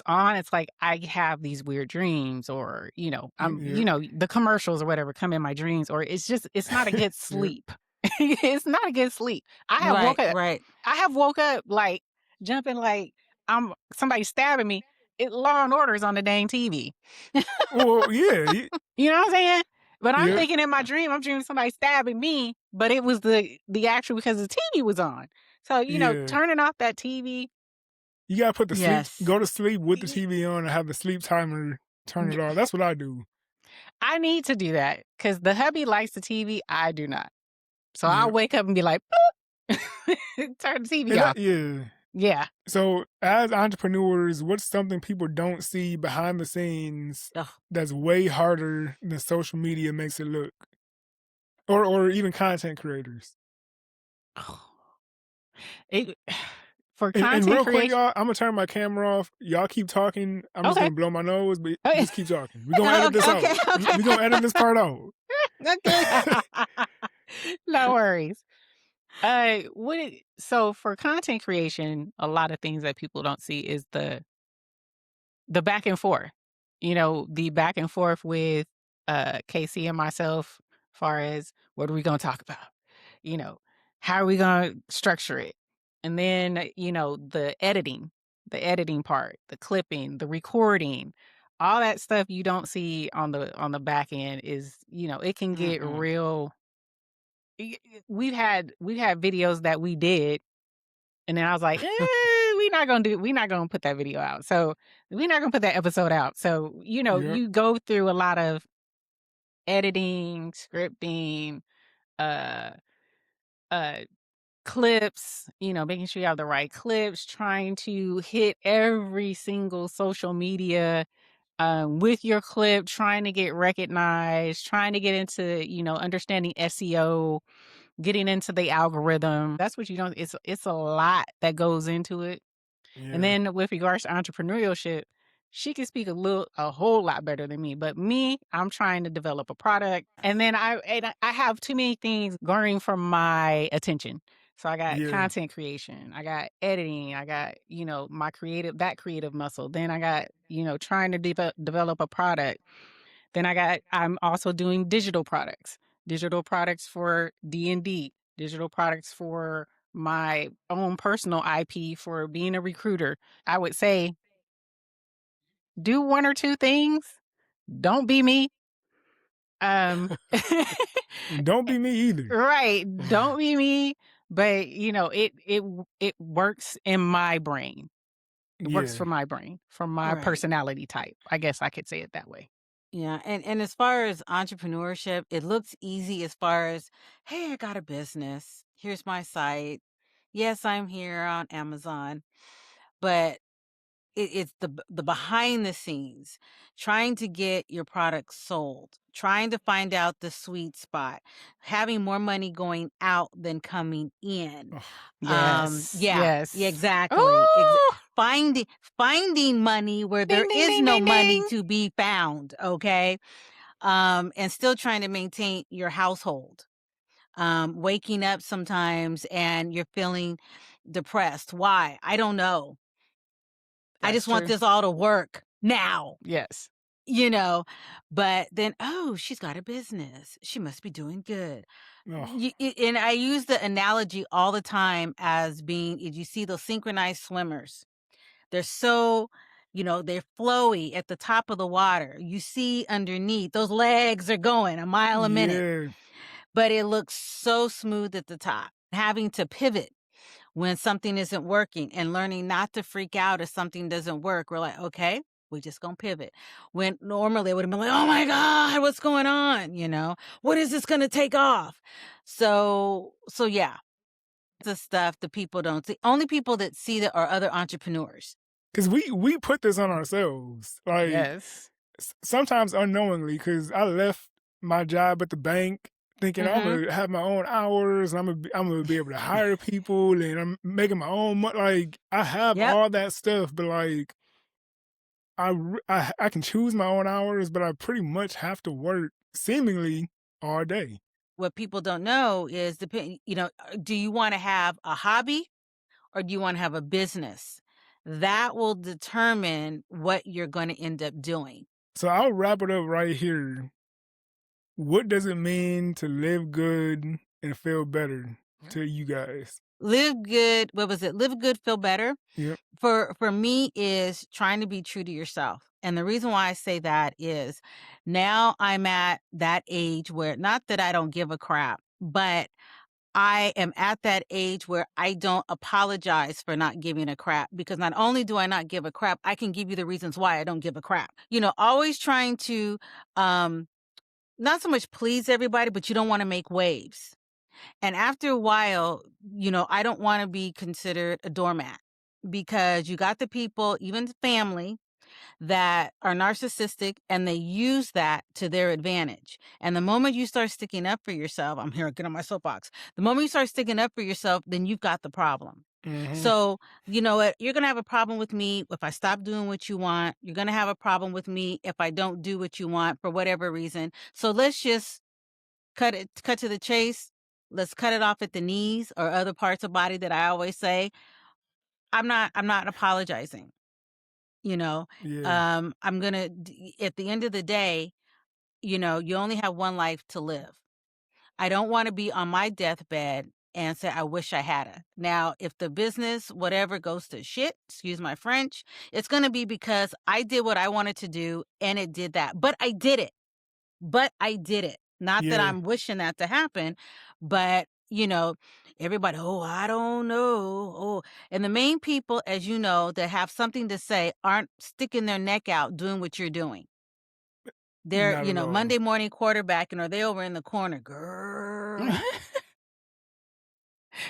on, it's like I have these weird dreams, or you know, Yep. the commercials or whatever come in my dreams, or it's not a good Yep. sleep. It's not a good sleep. I have woke up like jumping like I'm somebody stabbing me. Law and Order's on the dang TV. Well, yeah. You know what I'm saying? But I'm Yep. thinking in my dream, I'm dreaming somebody stabbing me, but it was the actual because the TV was on. So, you know, Yeah. turning off that TV. You gotta put the Yes. go to sleep with the TV on and have the sleep timer turn it off. That's what I do. I need to do that because the hubby likes the TV. I do not. So I'll Yep. wake up and be like, turn the TV And off. yeah. Yeah. So as entrepreneurs, what's something people don't see behind the scenes Ugh. that's way harder than social media makes it look? Or even content creators. For And content real quick, creation. y'all, I'm gonna turn my camera off. Y'all keep talking. I'm just Okay. gonna blow my nose, but Okay. just keep talking. We're gonna edit this Okay, out. okay. We're gonna edit this part out. Okay. No worries. So for content creation, a lot of things that people don't see is the back and forth. The back and forth with KayCee and myself, far as what are we gonna talk about? You know, how are we gonna structure it? And then, the editing part, the clipping, the recording, all that stuff you don't see on the back end is, it can get Mm-mm. real. We've had videos that we did, and then I was like, we're not gonna put that video out. So we're not gonna put that episode out. So, Yep. you go through a lot of editing, scripting, uh uh clips, making sure you have the right clips, trying to hit every single social media with your clip, trying to get recognized, trying to get into, understanding SEO, getting into the algorithm. That's what you don't. It's a lot that goes into it. And Yeah. then with regards to entrepreneurship, she can speak a whole lot better than me. But me, I'm trying to develop a product, and then I have too many things garnering from my attention. So I got Yeah. content creation, I got editing, I got my creative muscle. Then I got trying to develop a product. Then I'm also doing digital products for D&D, digital products for my own personal IP for being a recruiter. I would say do one or two things. Don't be me. Um And don't be me either. right, don't be me, but it works in my brain. It works Yeah. for my brain, for my Right. personality type. I guess I could say it that way. Yeah. And as far as entrepreneurship, it looks easy as far as, hey, I got a business. Here's my site. Yes, I'm here on Amazon. But it's the behind the scenes, trying to get your product sold, trying to find out the sweet spot, having more money going out than coming in. Oh, Yes, Yeah, yes. exactly. Oh, Finding money where there ding, ding, is ding, no ding, money ding. to be found. Okay. And still trying to maintain your household. Waking up sometimes and you're feeling depressed. Why? I don't know. I That's just want true. this all to work now, Yes. you know. But then, oh, she's got a business. She must be doing good. oh, And I use the analogy all the time as being, if you see those synchronized swimmers, they're so, they're flowy at the top of the water. You see underneath, those legs are going a mile a minute, yeah. but it looks so smooth at the top. Having to pivot when something isn't working and learning not to freak out if something doesn't work. We're like, okay, we're just going to pivot. When normally it would have been like, oh my God, what's going on? What is this going to take off? So yeah, the stuff the people don't see. Only people that see that are other entrepreneurs. Because we put this on ourselves. Like, Yes. sometimes unknowingly, because I left my job at the bank thinking I'm Mm-hmm. gonna have my own hours, and I'm gonna be able to hire people, and I'm making my own money. Like, I have Yep. all that stuff, but like I can choose my own hours, but I pretty much have to work seemingly all day. What people don't know is do you want to have a hobby or do you want to have a business? That will determine what you're going to end up doing. So I'll wrap it up right here. What does it mean to live good and feel better to you guys? Live good. What was it? Live good, feel better. Yep. For me is trying to be true to yourself. And the reason why I say that is now I'm at that age where, not that I don't give a crap, but I am at that age where I don't apologize for not giving a crap, because not only do I not give a crap, I can give you the reasons why I don't give a crap. Always trying to not so much please everybody, but you don't want to make waves. And after a while, I don't want to be considered a doormat, because you got the people, even the family, that are narcissistic and they use that to their advantage. And the moment you start sticking up for yourself, I'm here, get on my soapbox. The moment you start sticking up for yourself, then you've got the problem. Mm-hmm. So, you know what? You're going to have a problem with me if I stop doing what you want. You're going to have a problem with me if I don't do what you want for whatever reason. So let's just cut to the chase. Let's cut it off at the knees or other parts of body that I always say. I'm not apologizing. You know, Yeah. I'm gonna at the end of the day, you know, you only have one life to live. I don't want to be on my deathbed and say, I wish I had it. Now, if the business, whatever, goes to shit, excuse my French, it's going to be because I did what I wanted to do and it did that. But I did it. Not that Yeah. I'm wishing that to happen, but, you know, everybody, oh, I don't know. Oh, and the main people, as you know, that have something to say aren't sticking their neck out doing what you're doing. They're, Not you at know, all. Monday morning quarterbacking, or they over in the corner, girl.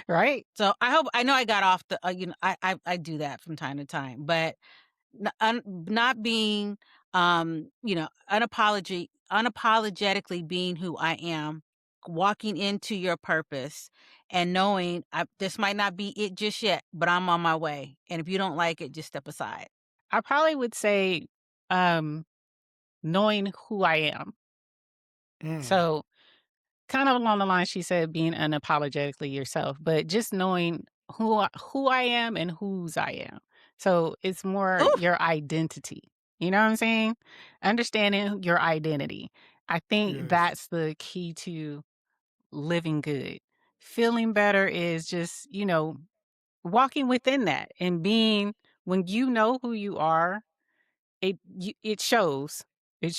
Right? So I know I got off the, you know, I do that from time to time, but not being, you know, unapologetically being who I am, walking into your purpose and knowing this might not be it just yet, but I'm on my way. And if you don't like it, just step aside. I probably would say, knowing who I am. Mm. So kind of along the line, she said being unapologetically yourself, but just knowing who I am and whose I am. So it's more Ooh, your identity. You know what I'm saying? Understanding your identity. I think Yes. that's the key to living good. Feeling better is just, you know, walking within that and being, when you know who you are, it shows. You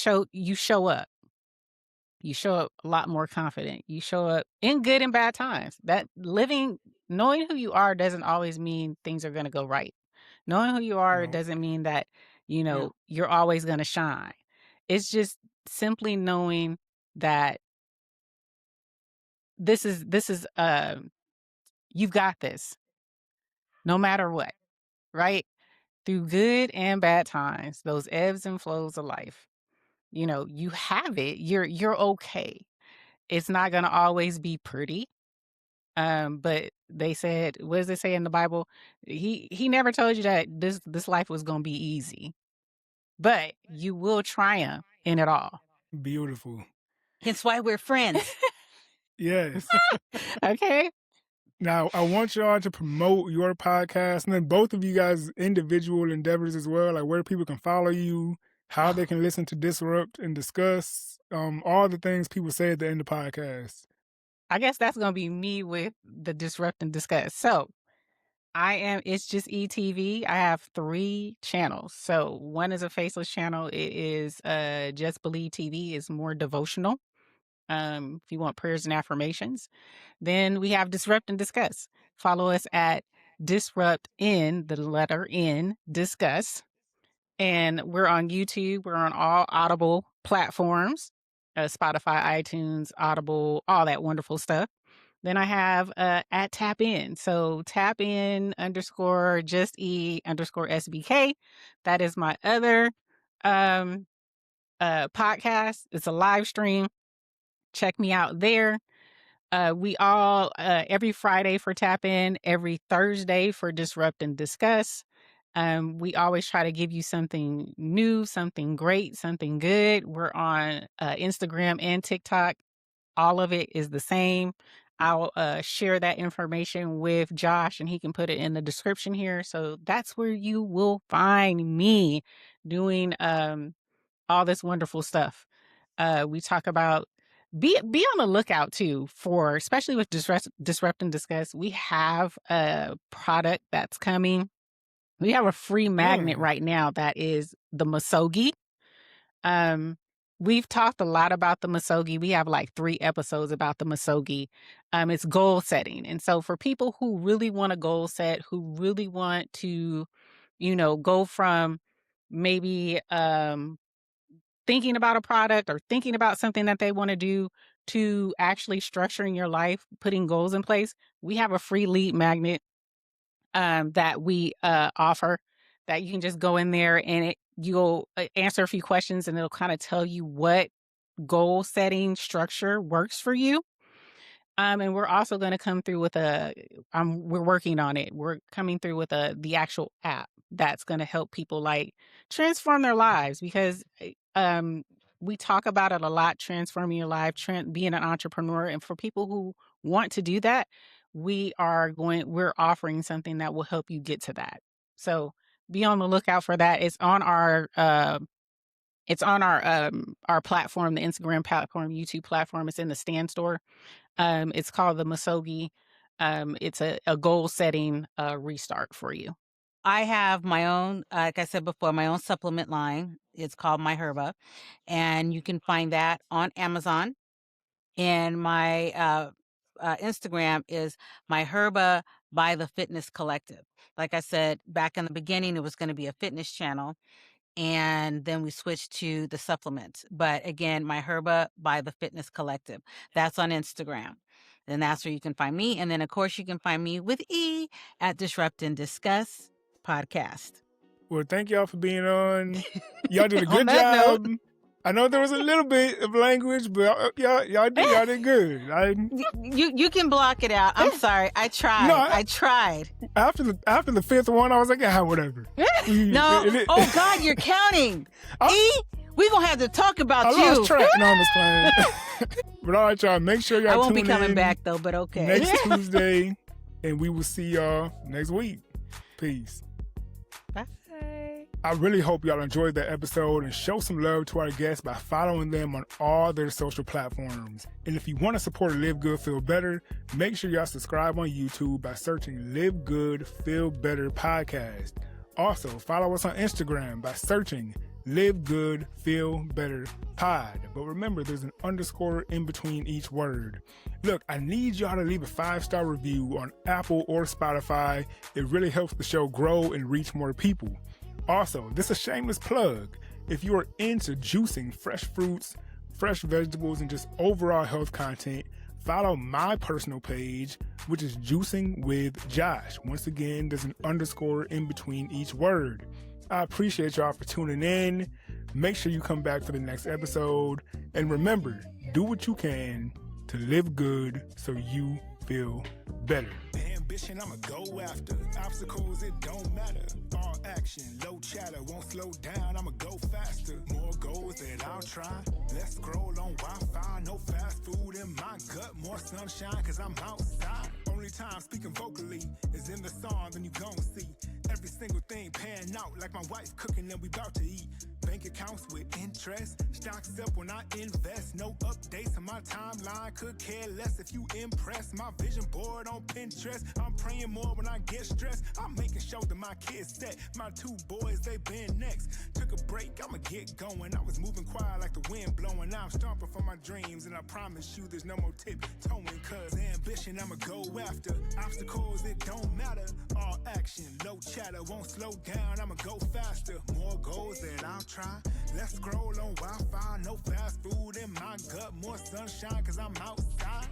show up. You show up a lot more confident. You show up in good and bad times. That living, knowing who you are doesn't always mean things are going to go right. Knowing who you are No. doesn't mean that, you know, no. you're always going to shine. It's just simply knowing that you've got this no matter what, right? Through good and bad times, those ebbs and flows of life. You know, you have it. You're okay. It's not going to always be pretty. But they said, what does it say in the Bible? He never told you that this life was gonna be easy, but you will triumph in it all. Beautiful. Hence why we're friends. Yes. Okay. Now, I want y'all to promote your podcast and then both of you guys' individual endeavors as well, like where people can follow you, how they can listen to Disrupt and discuss all the things people say at the end of the podcast. I guess that's gonna be me with the disrupt and discuss. So it's just ETV. I have 3 channels. So one is a faceless channel. It is Just Believe TV, is more devotional. If you want prayers and affirmations. Then we have Disrupt and Discuss. Follow us at Disrupt in the letter N, Discuss. And we're on YouTube. We're on all Audible platforms, Spotify, iTunes, Audible, all that wonderful stuff. Then I have at Tap In. So tap in _ just E _ SBK. That is my other podcast. It's a live stream. Check me out there. We all, every Friday for Tap In, every Thursday for Disrupt and Discuss. We always try to give you something new, something great, something good. We're on Instagram and TikTok. All of it is the same. I'll share that information with Josh and he can put it in the description here. So that's where you will find me doing all this wonderful stuff. We talk about be on the lookout too for, especially with disrupt and discuss. We have a product that's coming. We have a free magnet Mm. right now that is the Masogi. We've talked a lot about the Masogi. We have like 3 episodes about the Masogi. It's goal setting. And so for people who really want a goal set, who really want to, you know, go from maybe thinking about a product or thinking about something that they want to do to actually structuring your life, putting goals in place, we have a free lead magnet that we offer that you can just go in there and you'll answer a few questions and it'll kind of tell you what goal setting structure works for you. And we're also going to come through with we're working on it. We're coming through with the actual app that's going to help people like transform their lives because we talk about it a lot, transforming your life, being an entrepreneur. And for people who want to do that, we're offering something that will help you get to that. So be on the lookout for that. It's on our platform, the Instagram platform, YouTube platform. It's in the Stand store. It's called the Masogi. It's a goal setting restart for you. I have my own, like I said before, my own supplement line. It's called My Herba, and you can find that on Amazon. And my Instagram is My Herba by the Fitness Collective. Like I said, back in the beginning, it was going to be a fitness channel, and then we switched to the supplements. But again, My Herba by the Fitness Collective. That's on Instagram. And that's where you can find me. And then, of course, you can find me with E at Disrupt and Discuss podcast. Well, thank y'all for being on. Y'all did a good On that job. I know there was a little bit of language, but y'all did good. You can block it out. I'm sorry. I tried. No, I tried. After the fifth one, I was like, yeah, whatever. No. Oh God, you're counting. We're gonna have to talk about I you. lost track. No, I'm just playing. But all right, y'all. Make sure y'all I won't be tune coming in back though, but okay. next Tuesday, and we will see y'all next week. Peace. Bye. I really hope y'all enjoyed that episode and show some love to our guests by following them on all their social platforms. And if you want to support Live Good, Feel Better, make sure y'all subscribe on YouTube by searching Live Good, Feel Better Podcast. Also, follow us on Instagram by searching Live Good, Feel Better Pod. But remember, there's an underscore in between each word. Look, I need y'all to leave a 5-star review on Apple or Spotify. It really helps the show grow and reach more people. Also, this is a shameless plug. If you are into juicing fresh fruits, fresh vegetables, and just overall health content, follow my personal page, which is Juicing with Josh. Once again, there's an underscore in between each word. I appreciate y'all for tuning in. Make sure you come back for the next episode. And remember, do what you can to live good so you feel better. Ambition, I'ma go after. Obstacles, it don't matter. All action, low chatter, won't slow down, I'ma go faster. More goals that I'll try. Let's scroll on Wi-Fi. No fast food in my gut. More sunshine, cause I'm outside. Only time speaking vocally is in the song, then you gon' see. Every single thing pan out like my wife cooking and we about to eat. Bank accounts with interest. Stocks up when I invest. No updates on my timeline. Could care less if you impress. My vision board on Pinterest. I'm praying more when I get stressed. I'm making sure that my kids set. My 2 boys, they been next. Took a break, I'ma get going. I was moving quiet like the wind blowing. Now I'm stomping for my dreams. And I promise you there's no more tiptoeing. Cause ambition, I'ma go after. Obstacles, it don't matter. All action, low chatter, won't slow down. I'ma go faster. More goals that I'll try. Let's scroll on Wi-Fi. No fast food in my gut. More sunshine cause I'm outside.